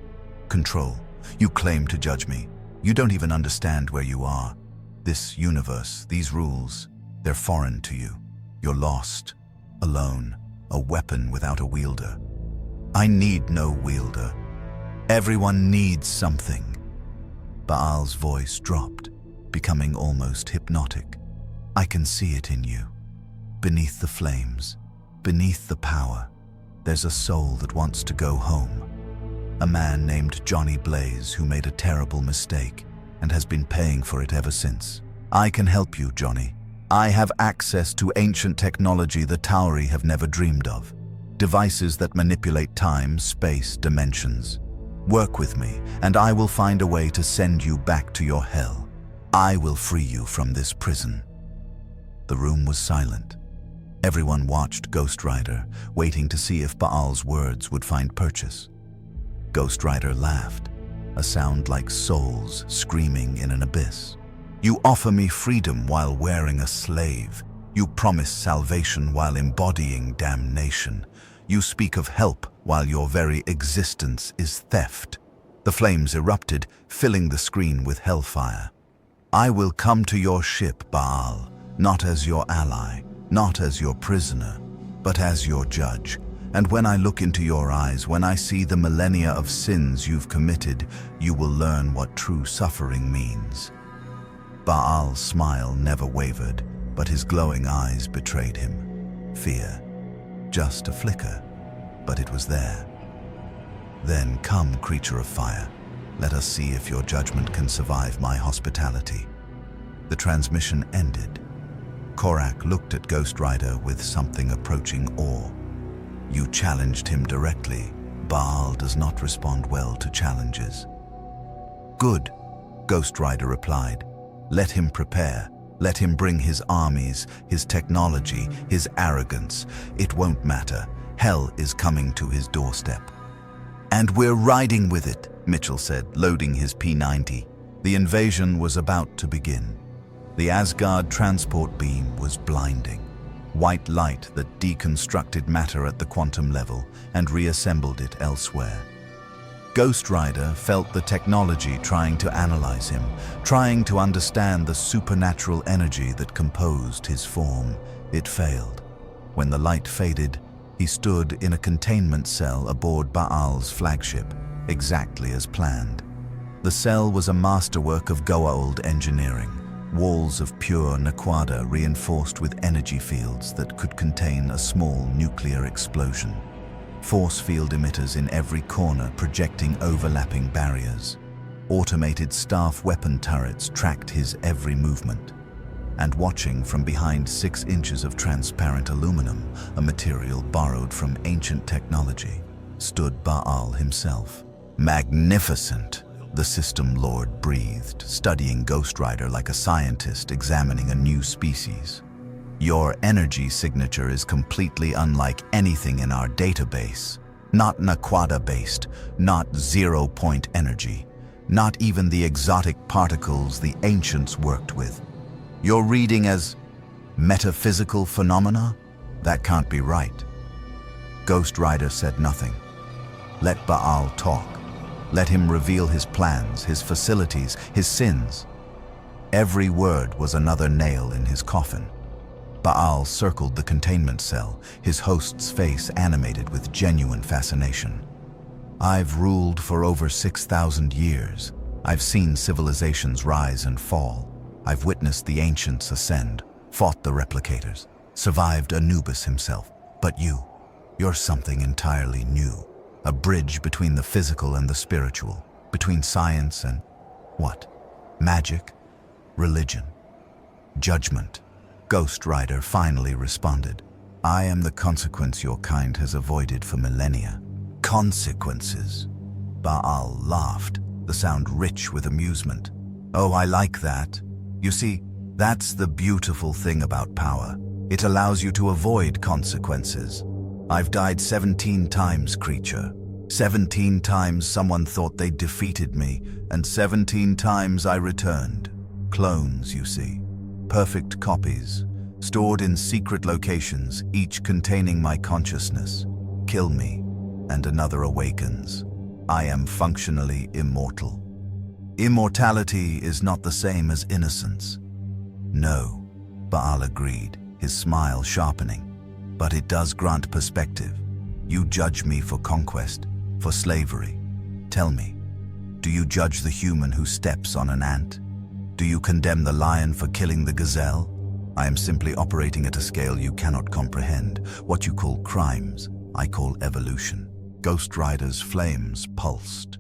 control. You claim to judge me. You don't even understand where you are. This universe, these rules, they're foreign to you. You're lost, alone, a weapon without a wielder." "I need no wielder. Everyone needs something." Baal's voice dropped, becoming almost hypnotic. "I can see it in you. Beneath the flames, beneath the power, there's a soul that wants to go home. A man named Johnny Blaze who made a terrible mistake and has been paying for it ever since. I can help you, Johnny. I have access to ancient technology the Tauri have never dreamed of. Devices that manipulate time, space, dimensions. Work with me, and I will find a way to send you back to your hell. I will free you from this prison." The room was silent. Everyone watched Ghost Rider, waiting to see if Baal's words would find purchase. Ghost Rider laughed, a sound like souls screaming in an abyss. "You offer me freedom while wearing a slave. You promise salvation while embodying damnation. You speak of help while your very existence is theft." The flames erupted, filling the screen with hellfire. "I will come to your ship, Baal, not as your ally, not as your prisoner, but as your judge. And when I look into your eyes, when I see the millennia of sins you've committed, you will learn what true suffering means." Baal's smile never wavered, but his glowing eyes betrayed him. Fear. Just a flicker, but it was there. "Then come, creature of fire. Let us see if your judgment can survive my hospitality." The transmission ended. Korak looked at Ghost Rider with something approaching awe. "You challenged him directly. Baal does not respond well to challenges." "Good," Ghost Rider replied. "Let him prepare. Let him bring his armies, his technology, his arrogance. It won't matter. Hell is coming to his doorstep." "And we're riding with it," Mitchell said, loading his P-90. The invasion was about to begin. The Asgard transport beam was blinding. White light that deconstructed matter at the quantum level and reassembled it elsewhere. Ghost Rider felt the technology trying to analyze him, trying to understand the supernatural energy that composed his form. It failed. When the light faded, he stood in a containment cell aboard Baal's flagship, exactly as planned. The cell was a masterwork of Goa'uld engineering, walls of pure Naquada reinforced with energy fields that could contain a small nuclear explosion. Force field emitters in every corner projecting overlapping barriers. Automated staff weapon turrets tracked his every movement. And watching from behind 6 inches of transparent aluminum, a material borrowed from ancient technology, stood Baal himself. Magnificent, the System Lord breathed, studying Ghost Rider like a scientist examining a new species. Your energy signature is completely unlike anything in our database. Not Naquada-based, not zero-point energy, not even the exotic particles the ancients worked with. You're reading as metaphysical phenomena? That can't be right. Ghost Rider said nothing. Let Baal talk. Let him reveal his plans, his facilities, his sins. Every word was another nail in his coffin. Baal circled the containment cell, his host's face animated with genuine fascination. I've ruled for over 6,000 years. I've seen civilizations rise and fall. I've witnessed the ancients ascend, fought the replicators, survived Anubis himself. But you're something entirely new. A bridge between the physical and the spiritual, between science and what? Magic? Religion? Judgment? Ghost Rider finally responded. I am the consequence your kind has avoided for millennia. Consequences? Baal laughed, the sound rich with amusement. Oh, I like that. You see, that's the beautiful thing about power. It allows you to avoid consequences. I've died 17 times, creature. 17 times someone thought they defeated me, and 17 times I returned. Clones, you see. Perfect copies, stored in secret locations, each containing my consciousness. Kill me, and another awakens. I am functionally immortal. Immortality is not the same as innocence. No, Baal agreed, his smile sharpening. But it does grant perspective. You judge me for conquest, for slavery. Tell me, do you judge the human who steps on an ant? Do you condemn the lion for killing the gazelle? I am simply operating at a scale you cannot comprehend. What you call crimes, I call evolution. Ghost Rider's flames pulsed.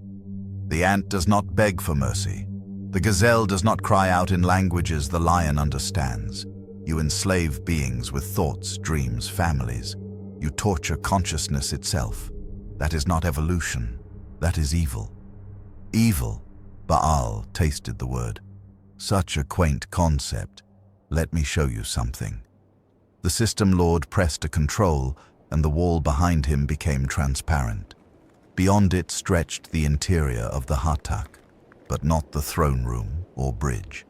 The ant does not beg for mercy. The gazelle does not cry out in languages the lion understands. You enslave beings with thoughts, dreams, families. You torture consciousness itself. That is not evolution. That is evil. Evil. Baal tasted the word. Such a quaint concept. Let me show you something. The System Lord pressed a control, and the wall behind him became transparent. Beyond it stretched the interior of the Hatak, but not the throne room or bridge.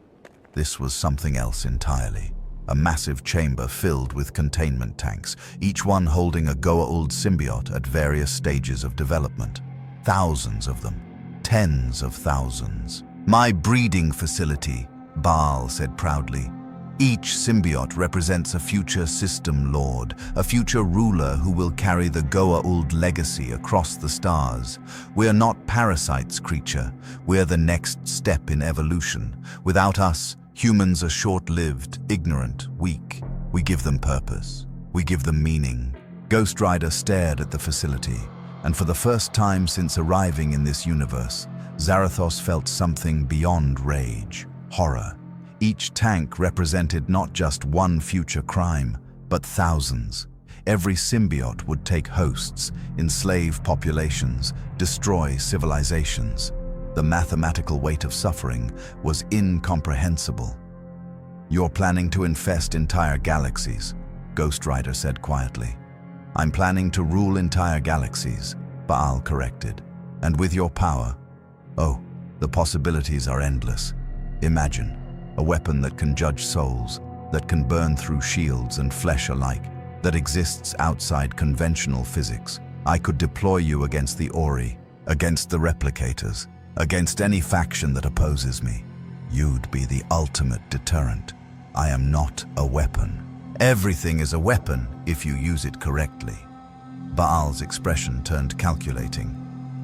This was something else entirely. A massive chamber filled with containment tanks, each one holding a Goa'uld symbiote at various stages of development. Thousands of them. Tens of thousands. My breeding facility, Baal said proudly. Each symbiote represents a future system lord, a future ruler who will carry the Goa'uld legacy across the stars. We're not parasites, creature. We're the next step in evolution. Without us, humans are short-lived, ignorant, weak. We give them purpose. We give them meaning. Ghost Rider stared at the facility, and for the first time since arriving in this universe, Zarathos felt something beyond rage, horror. Each tank represented not just one future crime, but thousands. Every symbiote would take hosts, enslave populations, destroy civilizations. The mathematical weight of suffering was incomprehensible. You're planning to infest entire galaxies, Ghost Rider said quietly. I'm planning to rule entire galaxies, Baal corrected. And with your power, oh, the possibilities are endless. Imagine a weapon that can judge souls, that can burn through shields and flesh alike, that exists outside conventional physics. I could deploy you against the Ori, against the replicators, against any faction that opposes me. You'd be the ultimate deterrent. I am not a weapon. Everything is a weapon if you use it correctly. Baal's expression turned calculating.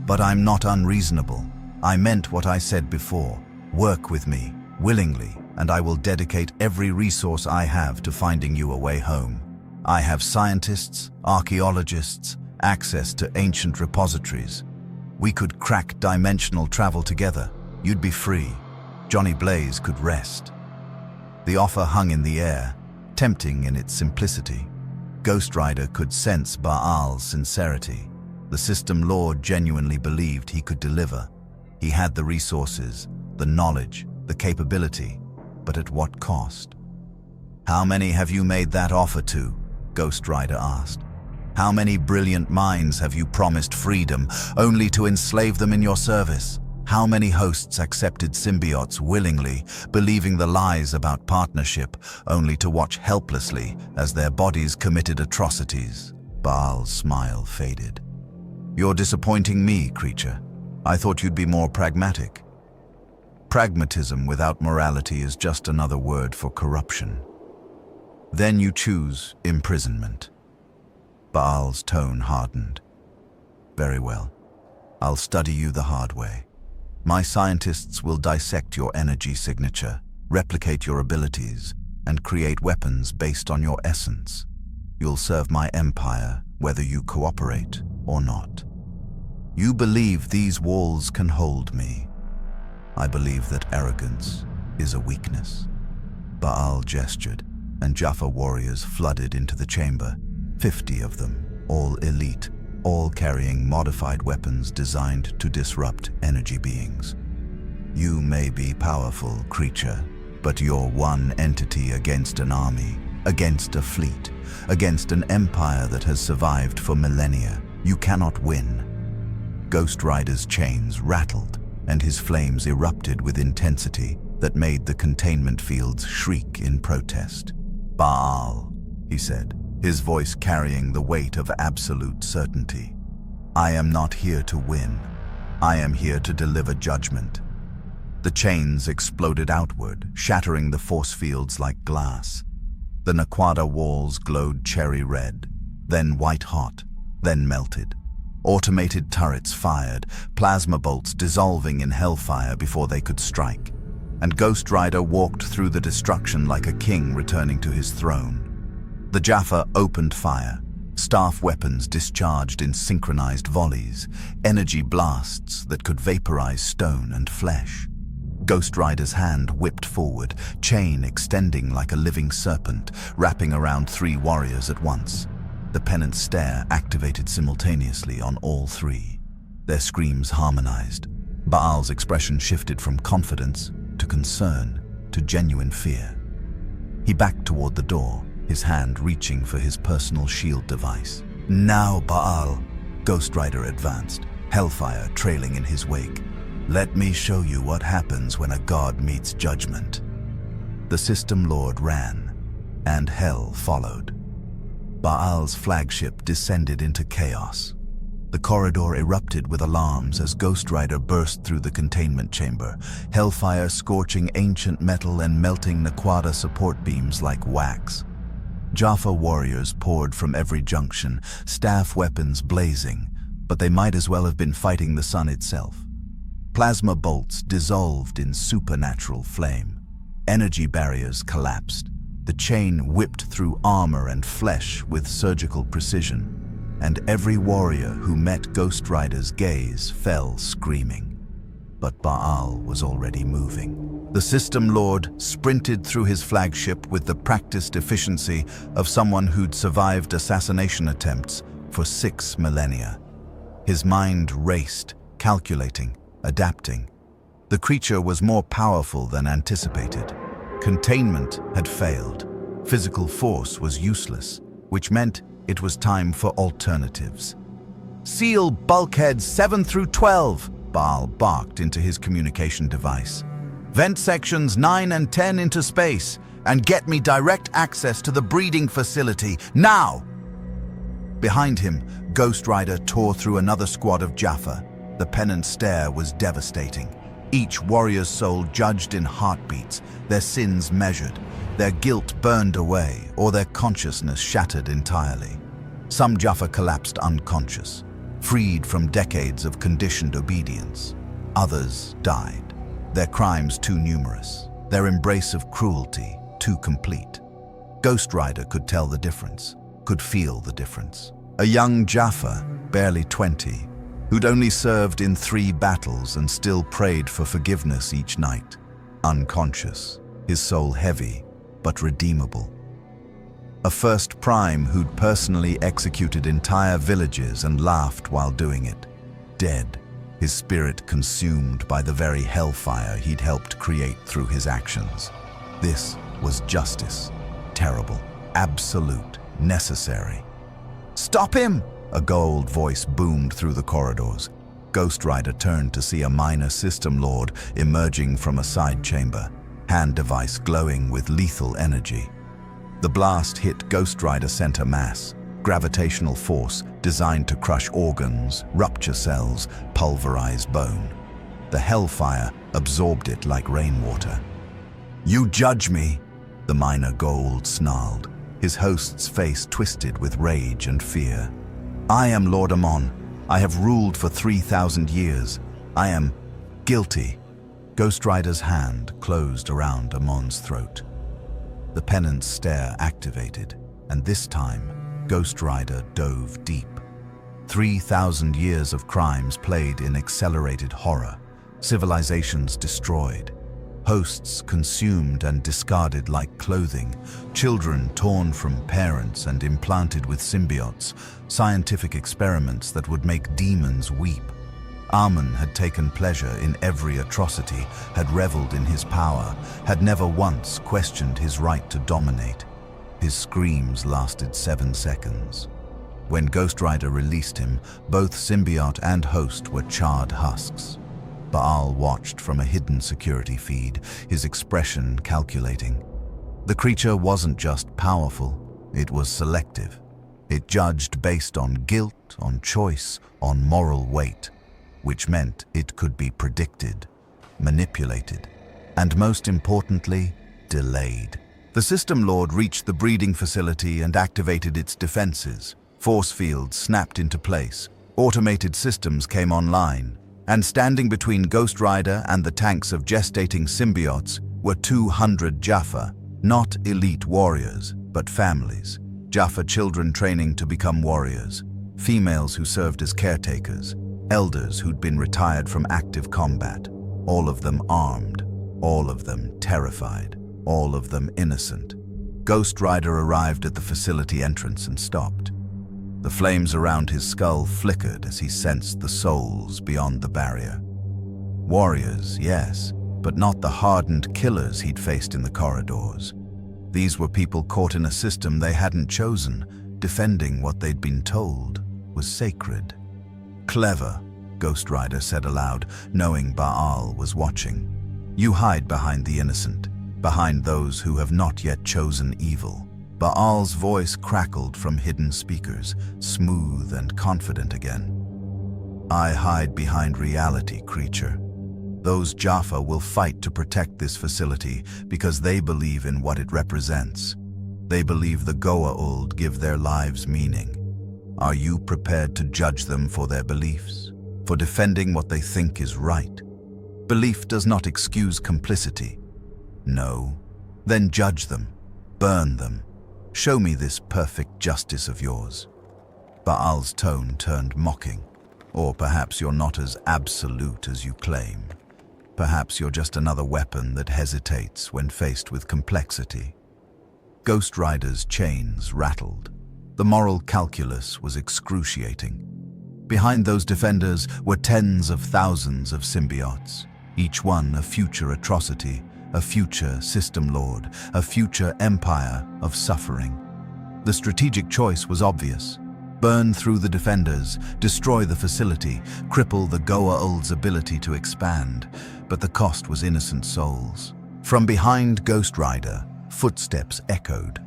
But I'm not unreasonable. I meant what I said before. Work with me, willingly, and I will dedicate every resource I have to finding you a way home. I have scientists, archaeologists, access to ancient repositories. We could crack dimensional travel together. You'd be free. Johnny Blaze could rest. The offer hung in the air, tempting in its simplicity. Ghost Rider could sense Baal's sincerity. The system lord genuinely believed he could deliver. He had the resources, the knowledge, the capability, but at what cost? "How many have you made that offer to?" Ghost Rider asked. "How many brilliant minds have you promised freedom, only to enslave them in your service? How many hosts accepted symbiotes willingly, believing the lies about partnership, only to watch helplessly as their bodies committed atrocities?" Baal's smile faded. "You're disappointing me, creature. I thought you'd be more pragmatic." Pragmatism without morality is just another word for corruption. "Then you choose imprisonment." Baal's tone hardened. "Very well. I'll study you the hard way. My scientists will dissect your energy signature, replicate your abilities, and create weapons based on your essence. You'll serve my empire, whether you cooperate or not. You believe these walls can hold me. I believe that arrogance is a weakness." Baal gestured, and Jaffa warriors flooded into the chamber, 50 of them, all elite, all carrying modified weapons designed to disrupt energy beings. "You may be powerful, creature, but you're one entity against an army, against a fleet, against an empire that has survived for millennia. You cannot win." Ghost Rider's chains rattled, and his flames erupted with intensity that made the containment fields shriek in protest. "Baal," he said, his voice carrying the weight of absolute certainty. "I am not here to win. I am here to deliver judgment." The chains exploded outward, shattering the force fields like glass. The Naquada walls glowed cherry red, then white hot, then melted. Automated turrets fired, plasma bolts dissolving in hellfire before they could strike. And Ghost Rider walked through the destruction like a king returning to his throne. The Jaffa opened fire, staff weapons discharged in synchronized volleys, energy blasts that could vaporize stone and flesh. Ghost Rider's hand whipped forward, chain extending like a living serpent, wrapping around 3 warriors at once. The penance stare activated simultaneously on all 3. Their screams harmonized. Baal's expression shifted from confidence to concern to genuine fear. He backed toward the door, his hand reaching for his personal shield device. "Now, Baal," Ghost Rider advanced, hellfire trailing in his wake. "Let me show you what happens when a god meets judgment." The system lord ran, and hell followed. Baal's flagship descended into chaos. The corridor erupted with alarms as Ghost Rider burst through the containment chamber, hellfire scorching ancient metal and melting Naquada support beams like wax. Jaffa warriors poured from every junction, staff weapons blazing, but they might as well have been fighting the sun itself. Plasma bolts dissolved in supernatural flame. Energy barriers collapsed. The chain whipped through armor and flesh with surgical precision, and every warrior who met Ghost Rider's gaze fell screaming. But Baal was already moving. The system lord sprinted through his flagship with the practiced efficiency of someone who'd survived assassination attempts for 6 millennia. His mind raced, calculating, adapting. The creature was more powerful than anticipated. Containment had failed. Physical force was useless, which meant it was time for alternatives. "Seal bulkheads 7 through 12, Baal barked into his communication device. "Vent sections 9 and 10 into space, and get me direct access to the breeding facility, now!" Behind him, Ghost Rider tore through another squad of Jaffa. The penance stare was devastating. Each warrior's soul judged in heartbeats, their sins measured, their guilt burned away, or their consciousness shattered entirely. Some Jaffa collapsed unconscious, freed from decades of conditioned obedience. Others died, their crimes too numerous, their embrace of cruelty too complete. Ghost Rider could tell the difference, could feel the difference. A young Jaffa, barely 20, who'd only served in 3 battles and still prayed for forgiveness each night. Unconscious, his soul heavy, but redeemable. A first prime who'd personally executed entire villages and laughed while doing it. Dead, his spirit consumed by the very hellfire he'd helped create through his actions. This was justice. Terrible, absolute, necessary. "Stop him!" a Goa'uld voice boomed through the corridors. Ghost Rider turned to see a minor system lord emerging from a side chamber, hand device glowing with lethal energy. The blast hit Ghost Rider center mass, gravitational force designed to crush organs, rupture cells, pulverize bone. The hellfire absorbed it like rainwater. "You judge me," the minor Goa'uld snarled, his host's face twisted with rage and fear. "I am Lord Amon. I have ruled for 3,000 years. I am guilty." Ghost Rider's hand closed around Amon's throat. The penance stare activated, and this time, Ghost Rider dove deep. 3,000 years of crimes played in accelerated horror, civilizations destroyed, hosts consumed and discarded like clothing, children torn from parents and implanted with symbiotes, scientific experiments that would make demons weep. Amon had taken pleasure in every atrocity, had reveled in his power, had never once questioned his right to dominate. His screams lasted 7 seconds. When Ghost Rider released him, both symbiote and host were charred husks. Baal watched from a hidden security feed, his expression calculating. The creature wasn't just powerful, it was selective. It judged based on guilt, on choice, on moral weight, which meant it could be predicted, manipulated, and most importantly, delayed. The System Lord reached the breeding facility and activated its defenses. Force fields snapped into place, automated systems came online, and standing between Ghost Rider and the tanks of gestating symbiotes were 200 Jaffa, not elite warriors, but families. Jaffa children training to become warriors, females who served as caretakers, elders who'd been retired from active combat, all of them armed, all of them terrified, all of them innocent. Ghost Rider arrived at the facility entrance and stopped. The flames around his skull flickered as he sensed the souls beyond the barrier. Warriors, yes, but not the hardened killers he'd faced in the corridors. These were people caught in a system they hadn't chosen. Defending what they'd been told was sacred. "Clever," Ghost Rider said aloud, knowing Baal was watching. "You hide behind the innocent, behind those who have not yet chosen evil." Baal's voice crackled from hidden speakers, smooth and confident again. "I hide behind reality, creature. Those Jaffa will fight to protect this facility because they believe in what it represents. They believe the Goa'uld give their lives meaning. Are you prepared to judge them for their beliefs, for defending what they think is right? Belief does not excuse complicity. No, then judge them, burn them. Show me this perfect justice of yours." Baal's tone turned mocking. "Or perhaps you're not as absolute as you claim. Perhaps you're just another weapon that hesitates when faced with complexity." Ghost Rider's chains rattled. The moral calculus was excruciating. Behind those defenders were tens of thousands of symbiotes, each one a future atrocity, a future system lord, a future empire of suffering. The strategic choice was obvious. Burn through the defenders, destroy the facility, cripple the Goa'uld's ability to expand, but the cost was innocent souls. From behind Ghost Rider, footsteps echoed.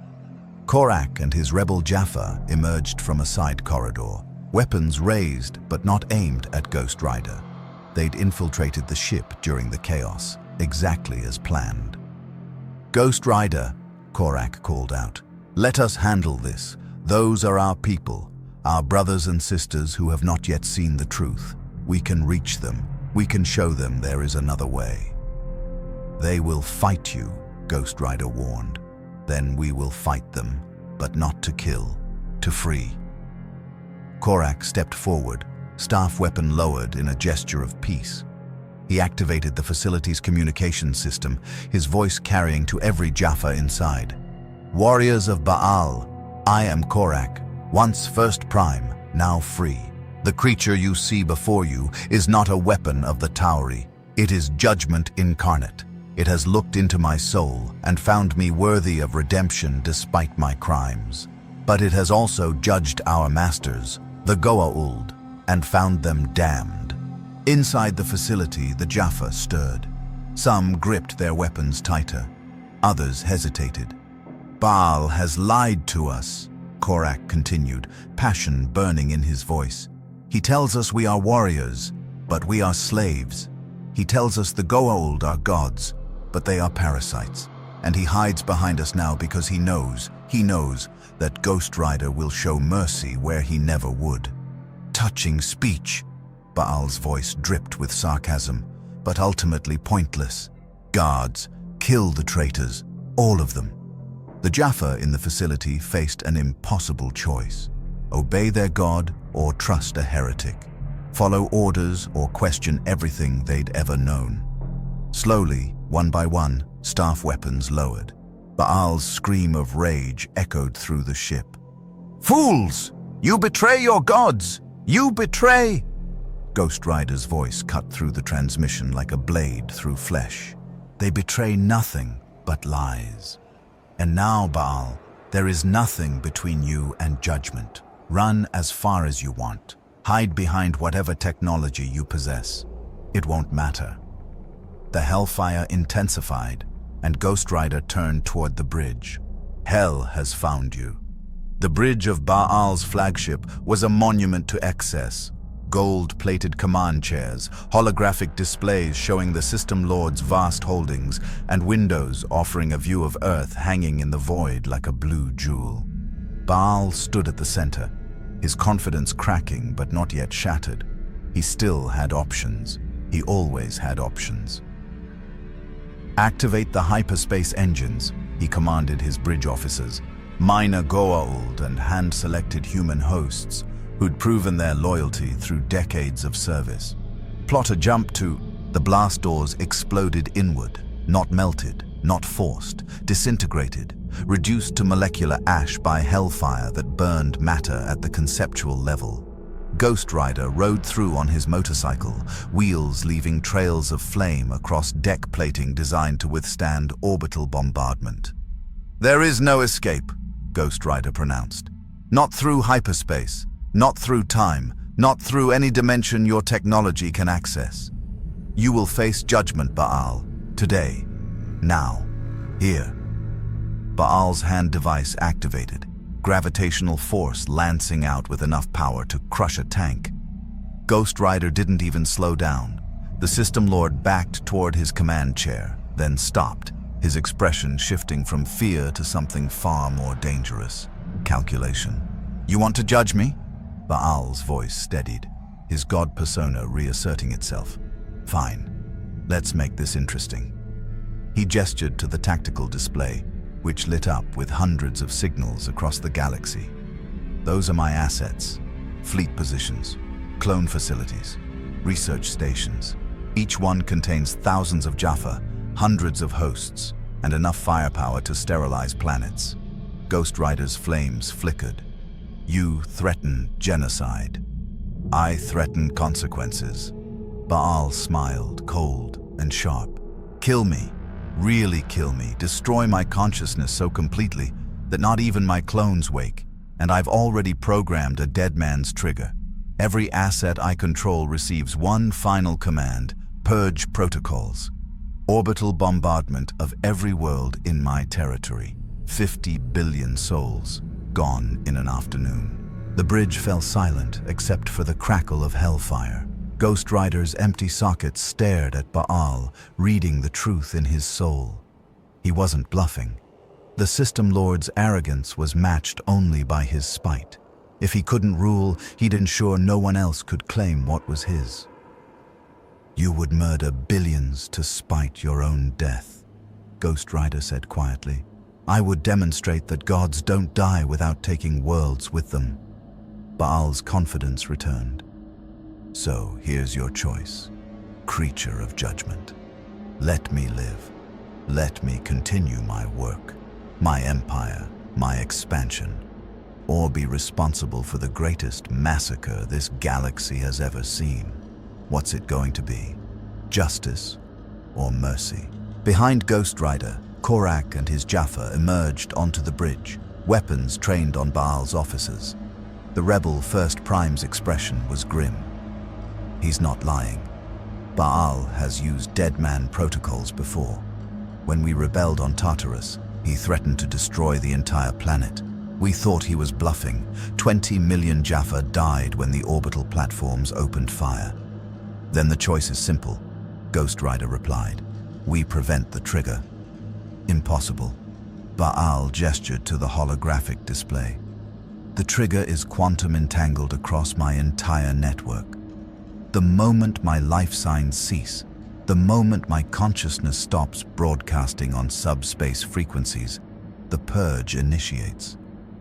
Korak and his rebel Jaffa emerged from a side corridor, weapons raised but not aimed at Ghost Rider. They'd infiltrated the ship during the chaos, exactly as planned. "Ghost Rider," Korak called out, "let us handle this. Those are our people, our brothers and sisters who have not yet seen the truth. We can reach them. We can show them there is another way." "They will fight you," Ghost Rider warned. "Then we will fight them, but not to kill, to free." Korak stepped forward, staff weapon lowered in a gesture of peace. He activated the facility's communication system, his voice carrying to every Jaffa inside. "Warriors of Baal, I am Korak, once first prime, now free. The creature you see before you is not a weapon of the Tauri. It is judgment incarnate. It has looked into my soul and found me worthy of redemption despite my crimes. But it has also judged our masters, the Goa'uld, and found them damned." Inside the facility, the Jaffa stirred. Some gripped their weapons tighter. Others hesitated. "Baal has lied to us," Korak continued, passion burning in his voice. "He tells us we are warriors, but we are slaves. He tells us the Goa'uld are gods, but they are parasites. And he hides behind us now because he knows that Ghost Rider will show mercy where he never would." Touching speech. Baal's voice dripped with sarcasm, but ultimately pointless. "Guards, kill the traitors, all of them." The Jaffa in the facility faced an impossible choice. Obey their god or trust a heretic. Follow orders or question everything they'd ever known. Slowly, one by one, staff weapons lowered. Baal's scream of rage echoed through the ship. "Fools! You betray your gods! You betray!" Ghost Rider's voice cut through the transmission like a blade through flesh. "They betray nothing but lies. And now, Baal, there is nothing between you and judgment. Run as far as you want. Hide behind whatever technology you possess. It won't matter." The hellfire intensified, and Ghost Rider turned toward the bridge. "Hell has found you." The bridge of Baal's flagship was a monument to excess. Gold-plated command chairs, holographic displays showing the System Lord's vast holdings, and windows offering a view of Earth hanging in the void like a blue jewel. Baal stood at the center, his confidence cracking but not yet shattered. He still had options. He always had options. "Activate the hyperspace engines," he commanded his bridge officers, minor Goa'uld and hand-selected human hosts who'd proven their loyalty through decades of service. "Plot a jump to..." The blast doors exploded inward, not melted, not forced, disintegrated, reduced to molecular ash by hellfire that burned matter at the conceptual level. Ghost Rider rode through on his motorcycle, wheels leaving trails of flame across deck plating designed to withstand orbital bombardment. "There is no escape," Ghost Rider pronounced. "Not through hyperspace. Not through time, not through any dimension your technology can access. You will face judgment, Baal, today, now, here." Baal's hand device activated, gravitational force lancing out with enough power to crush a tank. Ghost Rider didn't even slow down. The System Lord backed toward his command chair, then stopped, his expression shifting from fear to something far more dangerous: calculation. "You want to judge me?" Baal's voice steadied, his god persona reasserting itself. "Fine. Let's make this interesting." He gestured to the tactical display, which lit up with hundreds of signals across the galaxy. "Those are my assets. Fleet positions, clone facilities, research stations. Each one contains thousands of Jaffa, hundreds of hosts, and enough firepower to sterilize planets." Ghost Rider's flames flickered. "You threaten genocide. I threaten consequences." Baal smiled, cold and sharp. "Kill me. Really kill me. Destroy my consciousness so completely that not even my clones wake, and I've already programmed a dead man's trigger. Every asset I control receives one final command: purge protocols. Orbital bombardment of every world in my territory. 50 billion souls. Gone in an afternoon." The bridge fell silent except for the crackle of hellfire. Ghost Rider's empty sockets stared at Baal, reading the truth in his soul. He wasn't bluffing. The System Lord's arrogance was matched only by his spite. If he couldn't rule, he'd ensure no one else could claim what was his. "You would murder billions to spite your own death," Ghost Rider said quietly. "I would demonstrate that gods don't die without taking worlds with them." Baal's confidence returned. "So here's your choice. creature of judgment. Let me live. Let me continue my work, my empire, my expansion, or be responsible for the greatest massacre this galaxy has ever seen. What's it going to be? Justice or mercy? Behind Ghost Rider, Korak and his Jaffa emerged onto the bridge, weapons trained on Baal's officers. The rebel First Prime's expression was grim. He's not lying. Baal has used dead man protocols before. When we rebelled on Tartarus, he threatened to destroy the entire planet. We thought he was bluffing. 20 million Jaffa died when the orbital platforms opened fire. Then the choice is simple, Ghost Rider replied. We prevent the trigger. Impossible. Baal gestured to the holographic display. The trigger is quantum entangled across my entire network. The moment my life signs cease, the moment my consciousness stops broadcasting on subspace frequencies, the purge initiates.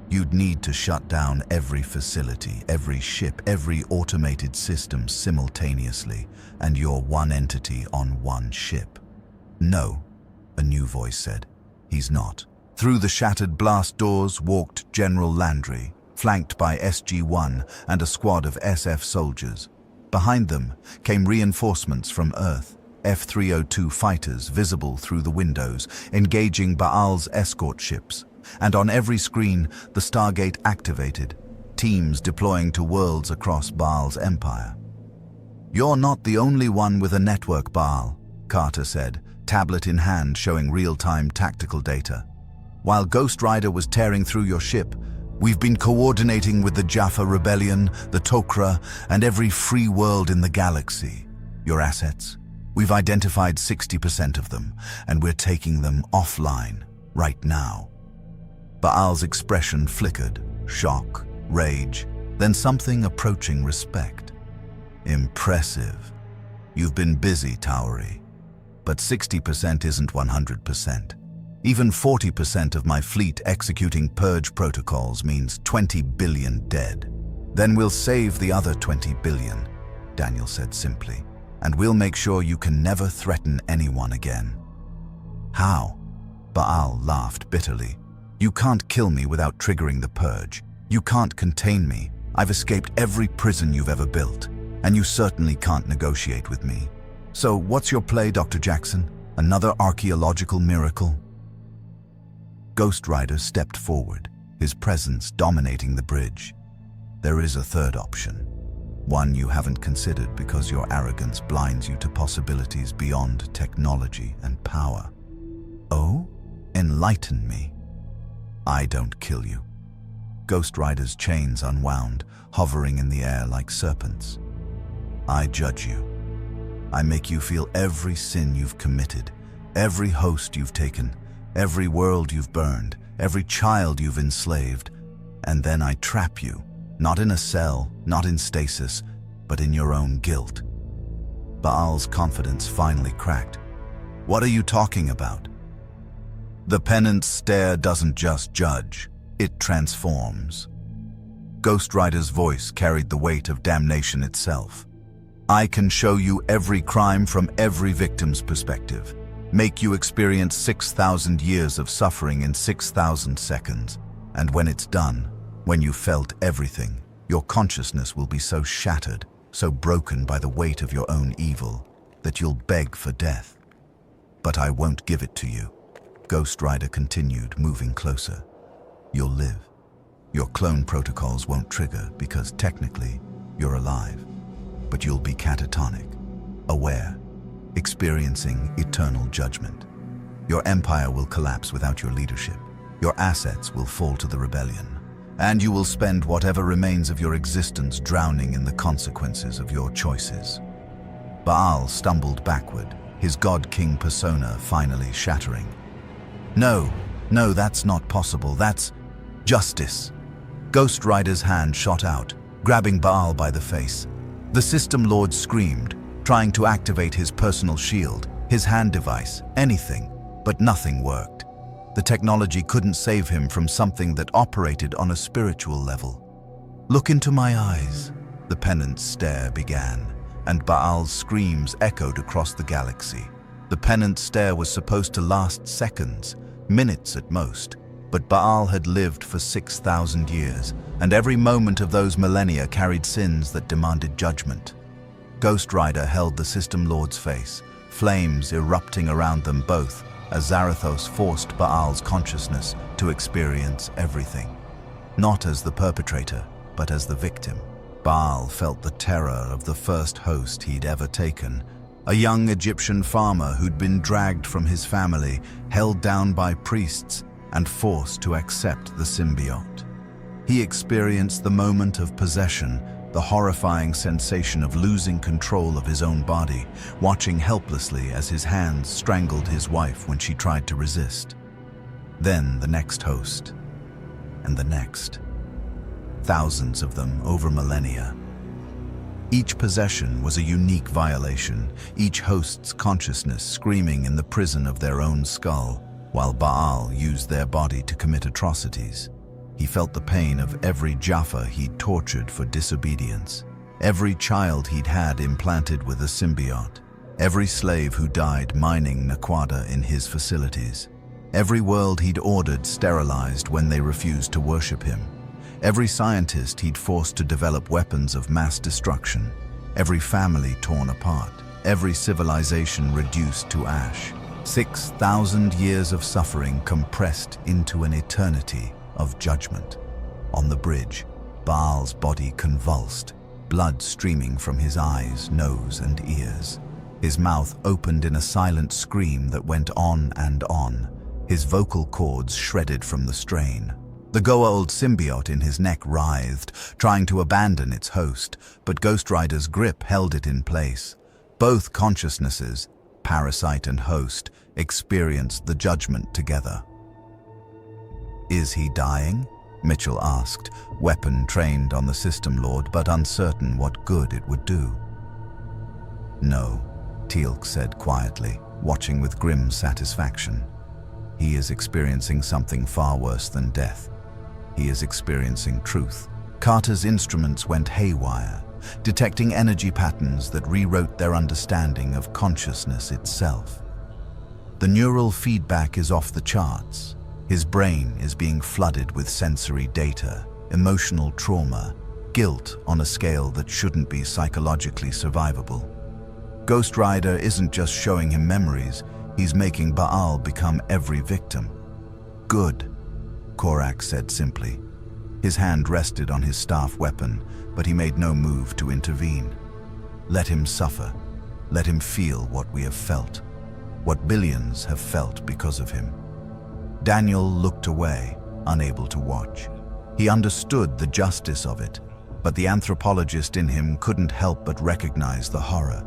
You'd need to shut down every facility, every ship, every automated system simultaneously, and you're one entity on one ship. No, a new voice said. He's not. Through the shattered blast doors walked General Landry, flanked by SG-1 and a squad of SF soldiers. Behind them came reinforcements from Earth, F-302 fighters visible through the windows, engaging Baal's escort ships. And on every screen, the Stargate activated, teams deploying to worlds across Baal's empire. You're not the only one with a network, Baal, Carter said, tablet in hand showing real-time tactical data. While Ghost Rider was tearing through your ship, we've been coordinating with the Jaffa Rebellion, the Tok'ra, and every free world in the galaxy. Your assets? We've identified 60% of them, and we're taking them offline, right now. Baal's expression flickered, shock, rage, then something approaching respect. Impressive. You've been busy, Towery. But 60% isn't 100%. Even 40% of my fleet executing purge protocols means 20 billion dead. Then we'll save the other 20 billion, Daniel said simply, and we'll make sure you can never threaten anyone again. How? Baal laughed bitterly. You can't kill me without triggering the purge. You can't contain me. I've escaped every prison you've ever built, and you certainly can't negotiate with me. So what's your play, Dr. Jackson? Another archaeological miracle? Ghost Rider stepped forward, his presence dominating the bridge. There is a third option, one you haven't considered because your arrogance blinds you to possibilities beyond technology and power. Oh? Enlighten me. I don't kill you. Ghost Rider's chains unwound, hovering in the air like serpents. I judge you. I make you feel every sin you've committed, every host you've taken, every world you've burned, every child you've enslaved, and then I trap you, not in a cell, not in stasis, but in your own guilt. Baal's confidence finally cracked. What are you talking about? The penance stare doesn't just judge, it transforms. Ghost Rider's voice carried the weight of damnation itself. I can show you every crime from every victim's perspective, make you experience 6,000 years of suffering in 6,000 seconds, and when it's done, when you've felt everything, your consciousness will be so shattered, so broken by the weight of your own evil, that you'll beg for death. But I won't give it to you. Ghost Rider continued, moving closer. You'll live. Your clone protocols won't trigger because technically you're alive. But you'll be catatonic, aware, experiencing eternal judgment. Your empire will collapse without your leadership. Your assets will fall to the rebellion. And you will spend whatever remains of your existence drowning in the consequences of your choices. Baal stumbled backward, his God-King persona finally shattering. No, that's not possible. That's justice. Ghost Rider's hand shot out, grabbing Baal by the face. The System Lord screamed, trying to activate his personal shield, his hand device, anything, but nothing worked. The technology couldn't save him from something that operated on a spiritual level. Look into my eyes, the penance stare began, and Baal's screams echoed across the galaxy. The penance stare was supposed to last seconds, minutes at most, but Baal had lived for 6,000 years, and every moment of those millennia carried sins that demanded judgment. Ghost Rider held the System Lord's face, flames erupting around them both, as Zarathos forced Baal's consciousness to experience everything. Not as the perpetrator, but as the victim. Baal felt the terror of the first host he'd ever taken, a young Egyptian farmer who'd been dragged from his family, held down by priests, and forced to accept the symbiote. He experienced the moment of possession, the horrifying sensation of losing control of his own body, watching helplessly as his hands strangled his wife when she tried to resist. Then the next host, and the next. Thousands of them over millennia. Each possession was a unique violation, each host's consciousness screaming in the prison of their own skull, while Baal used their body to commit atrocities. He felt the pain of every Jaffa he'd tortured for disobedience, every child he'd had implanted with a symbiote, every slave who died mining Naquada in his facilities, every world he'd ordered sterilized when they refused to worship him, every scientist he'd forced to develop weapons of mass destruction, every family torn apart, every civilization reduced to ash. 6,000 years of suffering compressed into an eternity of judgment. On the bridge, Baal's body convulsed, blood streaming from his eyes, nose, and ears. His mouth opened in a silent scream that went on and on, his vocal cords shredded from the strain. The Goa'uld symbiote in his neck writhed, trying to abandon its host, but Ghost Rider's grip held it in place. Both consciousnesses, parasite and host, experienced the judgment together. "Is he dying?" Mitchell asked, weapon trained on the System Lord but uncertain what good it would do. "No," Teal'c said quietly, watching with grim satisfaction. "He is experiencing something far worse than death. He is experiencing truth." Carter's instruments went haywire, detecting energy patterns that rewrote their understanding of consciousness itself. The neural feedback is off the charts. His brain is being flooded with sensory data, emotional trauma, guilt on a scale that shouldn't be psychologically survivable. Ghost Rider isn't just showing him memories, he's making Baal become every victim. "Good," Korak said simply. His hand rested on his staff weapon, but he made no move to intervene. "Let him suffer. Let him feel what we have felt, what billions have felt because of him." Daniel looked away, unable to watch. He understood the justice of it, but the anthropologist in him couldn't help but recognize the horror.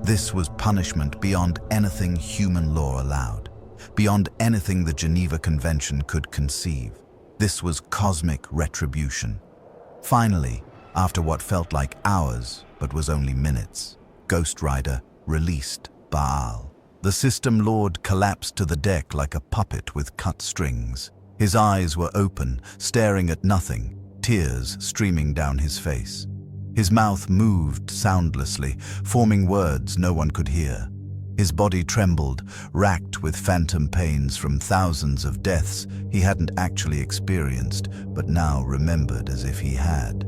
This was punishment beyond anything human law allowed, beyond anything the Geneva Convention could conceive. This was cosmic retribution. Finally, after what felt like hours but was only minutes, Ghost Rider released Baal. The System Lord collapsed to the deck like a puppet with cut strings. His eyes were open, staring at nothing, tears streaming down his face. His mouth moved soundlessly, forming words no one could hear. His body trembled, racked with phantom pains from thousands of deaths he hadn't actually experienced, but now remembered as if he had.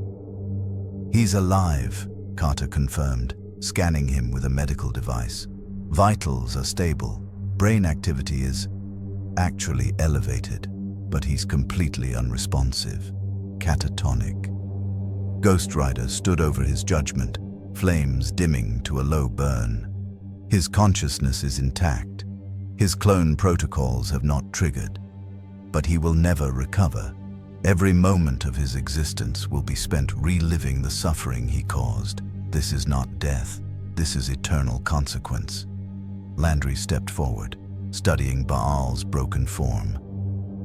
"He's alive," Carter confirmed, scanning him with a medical device. "Vitals are stable. Brain activity is actually elevated, but he's completely unresponsive, catatonic." Ghost Rider stood over his judgment, flames dimming to a low burn. His consciousness is intact. His clone protocols have not triggered, but he will never recover. Every moment of his existence will be spent reliving the suffering he caused. This is not death. This is eternal consequence. Landry stepped forward, studying Baal's broken form.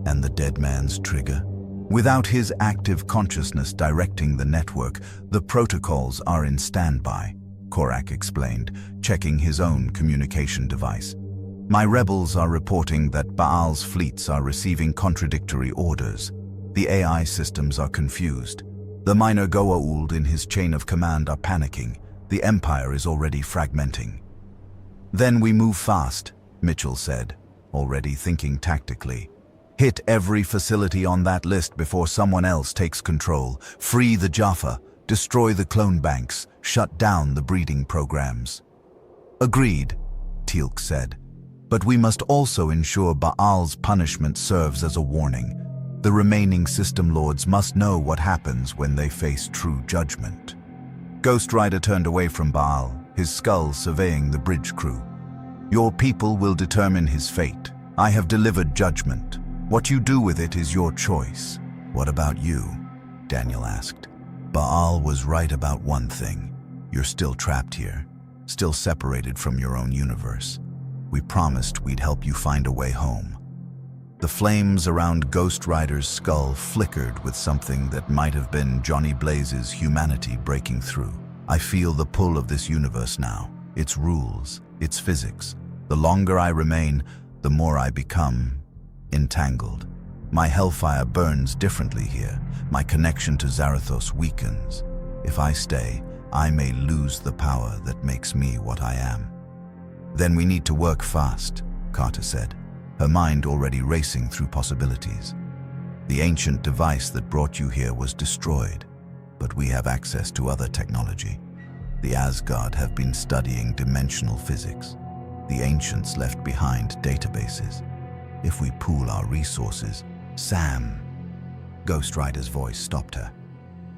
"And the dead man's trigger?" "Without his active consciousness directing the network, the protocols are in standby," Korak explained, checking his own communication device. "My rebels are reporting that Baal's fleets are receiving contradictory orders. The AI systems are confused. The minor Goa'uld in his chain of command are panicking. The Empire is already fragmenting. Then we move fast, Mitchell said, already thinking tactically. Hit every facility on that list before someone else takes control. Free the Jaffa, destroy the clone banks, shut down the breeding programs. Agreed, Teal'c said. But we must also ensure Baal's punishment serves as a warning. The remaining system lords must know what happens when they face true judgment. Ghost Rider turned away from Baal, his skull surveying the bridge crew. Your people will determine his fate. I have delivered judgment. What you do with it is your choice. What about you? Daniel asked. Baal was right about one thing. You're still trapped here, still separated from your own universe. We promised we'd help you find a way home. The flames around Ghost Rider's skull flickered with something that might have been Johnny Blaze's humanity breaking through. I feel the pull of this universe now, its rules, its physics. The longer I remain, the more I become entangled. My hellfire burns differently here. My connection to Zarathos weakens. If I stay, I may lose the power that makes me what I am. Then we need to work fast, Carter said, her mind already racing through possibilities. The ancient device that brought you here was destroyed, but we have access to other technology. The Asgard have been studying dimensional physics. The ancients left behind databases. If we pool our resources, Sam, Ghost Rider's voice stopped her.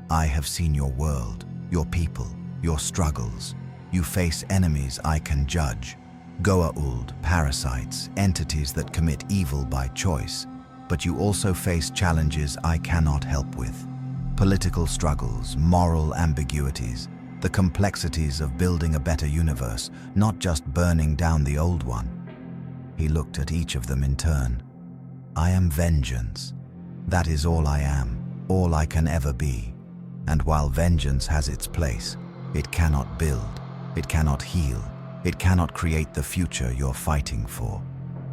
I have seen your world, your people, your struggles. You face enemies I can judge. Goa'uld, parasites, entities that commit evil by choice. But you also face challenges I cannot help with. Political struggles, moral ambiguities, the complexities of building a better universe, not just burning down the old one. He looked at each of them in turn. I am vengeance. That is all I am, all I can ever be. And while vengeance has its place, it cannot build, it cannot heal, it cannot create the future you're fighting for.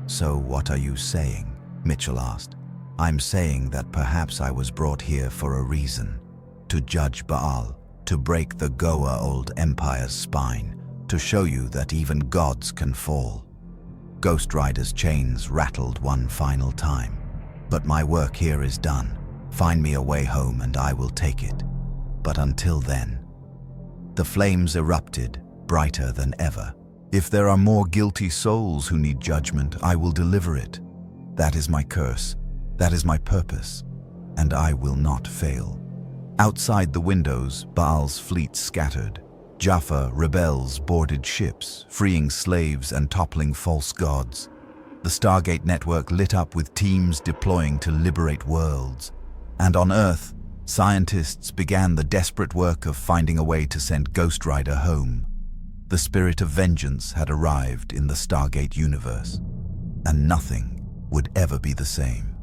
So what are you saying? Mitchell asked. I'm saying that perhaps I was brought here for a reason. To judge Baal, to break the Goa'uld Empire's spine, to show you that even gods can fall. Ghost Rider's chains rattled one final time. But my work here is done. Find me a way home and I will take it. But until then. The flames erupted, brighter than ever. If there are more guilty souls who need judgment, I will deliver it. That is my curse. That is my purpose. And I will not fail. Outside the windows, Baal's fleet scattered. Jaffa rebels boarded ships, freeing slaves and toppling false gods. The Stargate network lit up with teams deploying to liberate worlds. And on Earth, scientists began the desperate work of finding a way to send Ghost Rider home. The spirit of vengeance had arrived in the Stargate Universe, and nothing would ever be the same.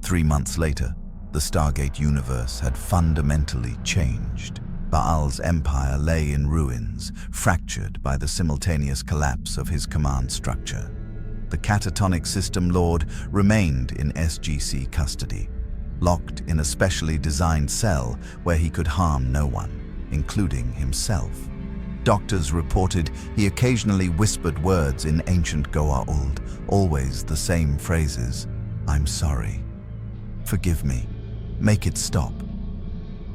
3 months later, the Stargate Universe had fundamentally changed. Baal's empire lay in ruins, fractured by the simultaneous collapse of his command structure. The catatonic system lord remained in SGC custody, locked in a specially designed cell where he could harm no one, including himself. Doctors reported he occasionally whispered words in ancient Goa'uld, always the same phrases. I'm sorry. Forgive me. Make it stop.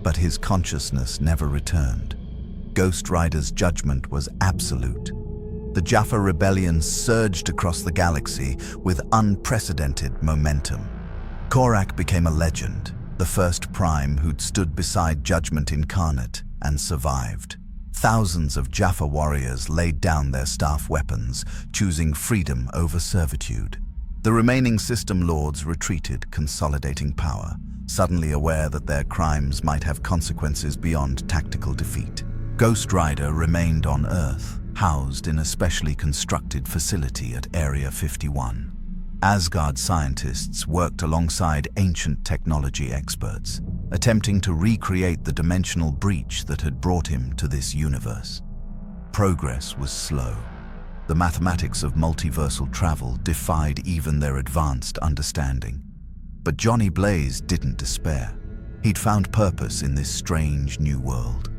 But his consciousness never returned. Ghost Rider's judgment was absolute. The Jaffa Rebellion surged across the galaxy with unprecedented momentum. Korak became a legend, the first Prime who'd stood beside Judgment Incarnate and survived. Thousands of Jaffa warriors laid down their staff weapons, choosing freedom over servitude. The remaining system lords retreated, consolidating power, suddenly aware that their crimes might have consequences beyond tactical defeat. Ghost Rider remained on Earth, housed in a specially constructed facility at Area 51. Asgard scientists worked alongside ancient technology experts, attempting to recreate the dimensional breach that had brought him to this universe. Progress was slow. The mathematics of multiversal travel defied even their advanced understanding. But Johnny Blaze didn't despair. He'd found purpose in this strange new world.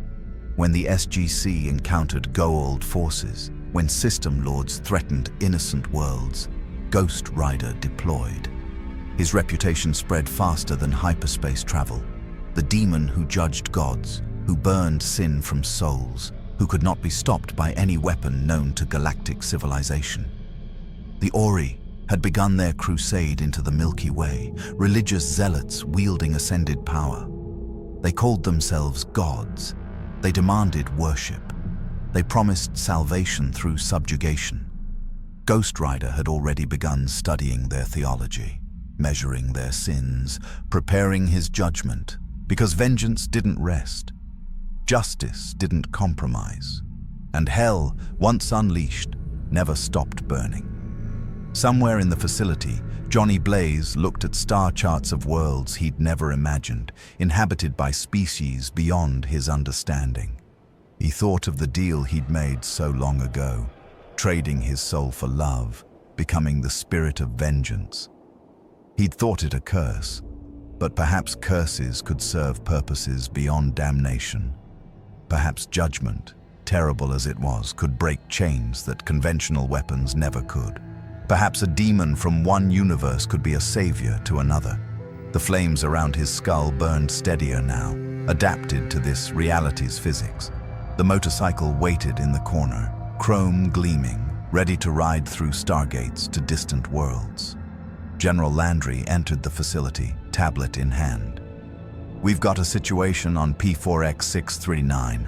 when the SGC encountered Goa'uld forces, when system lords threatened innocent worlds, Ghost Rider deployed. His reputation spread faster than hyperspace travel. The demon who judged gods, who burned sin from souls, who could not be stopped by any weapon known to galactic civilization. The Ori had begun their crusade into the Milky Way, religious zealots wielding ascended power. They called themselves gods. They demanded worship. They promised salvation through subjugation. Ghost Rider had already begun studying their theology, measuring their sins, preparing his judgment, because vengeance didn't rest. Justice didn't compromise. And hell, once unleashed, never stopped burning. Somewhere in the facility, Johnny Blaze looked at star charts of worlds he'd never imagined, inhabited by species beyond his understanding. He thought of the deal he'd made so long ago, trading his soul for love, becoming the spirit of vengeance. He'd thought it a curse, but perhaps curses could serve purposes beyond damnation. Perhaps judgment, terrible as it was, could break chains that conventional weapons never could. Perhaps a demon from one universe could be a savior to another. The flames around his skull burned steadier now, adapted to this reality's physics. The motorcycle waited in the corner, chrome gleaming, ready to ride through stargates to distant worlds. General Landry entered the facility, tablet in hand. "We've got a situation on P4X639.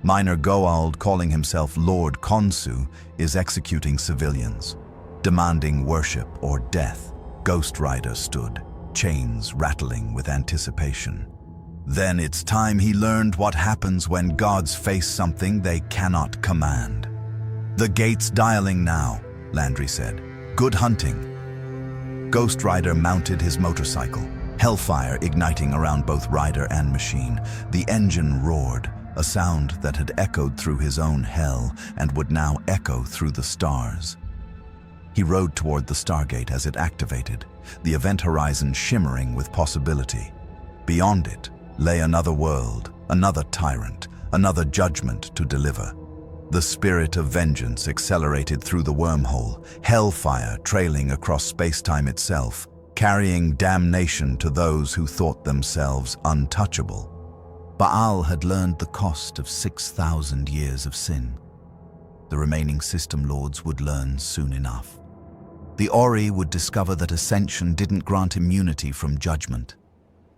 Minor Goa'uld, calling himself Lord Khonsu, is executing civilians, demanding worship or death." Ghost Rider stood, chains rattling with anticipation. Then it's time he learned what happens when gods face something they cannot command. "The gate's dialing now," Landry said. "Good hunting." Ghost Rider mounted his motorcycle, hellfire igniting around both rider and machine. The engine roared, a sound that had echoed through his own hell and would now echo through the stars. He rode toward the Stargate as it activated, the event horizon shimmering with possibility. Beyond it lay another world, another tyrant, another judgment to deliver. The spirit of vengeance accelerated through the wormhole, hellfire trailing across space-time itself, carrying damnation to those who thought themselves untouchable. Baal had learned the cost of 6,000 years of sin. The remaining system lords would learn soon enough. The Ori would discover that ascension didn't grant immunity from judgment,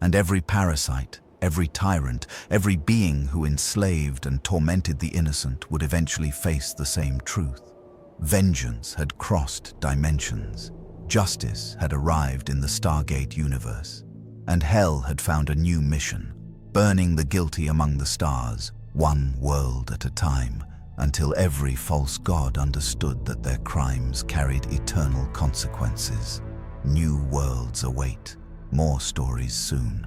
and every parasite, every tyrant, every being who enslaved and tormented the innocent would eventually face the same truth. Vengeance had crossed dimensions. Justice had arrived in the Stargate Universe. And hell had found a new mission, burning the guilty among the stars, one world at a time, until every false god understood that their crimes carried eternal consequences. New worlds await. More stories soon.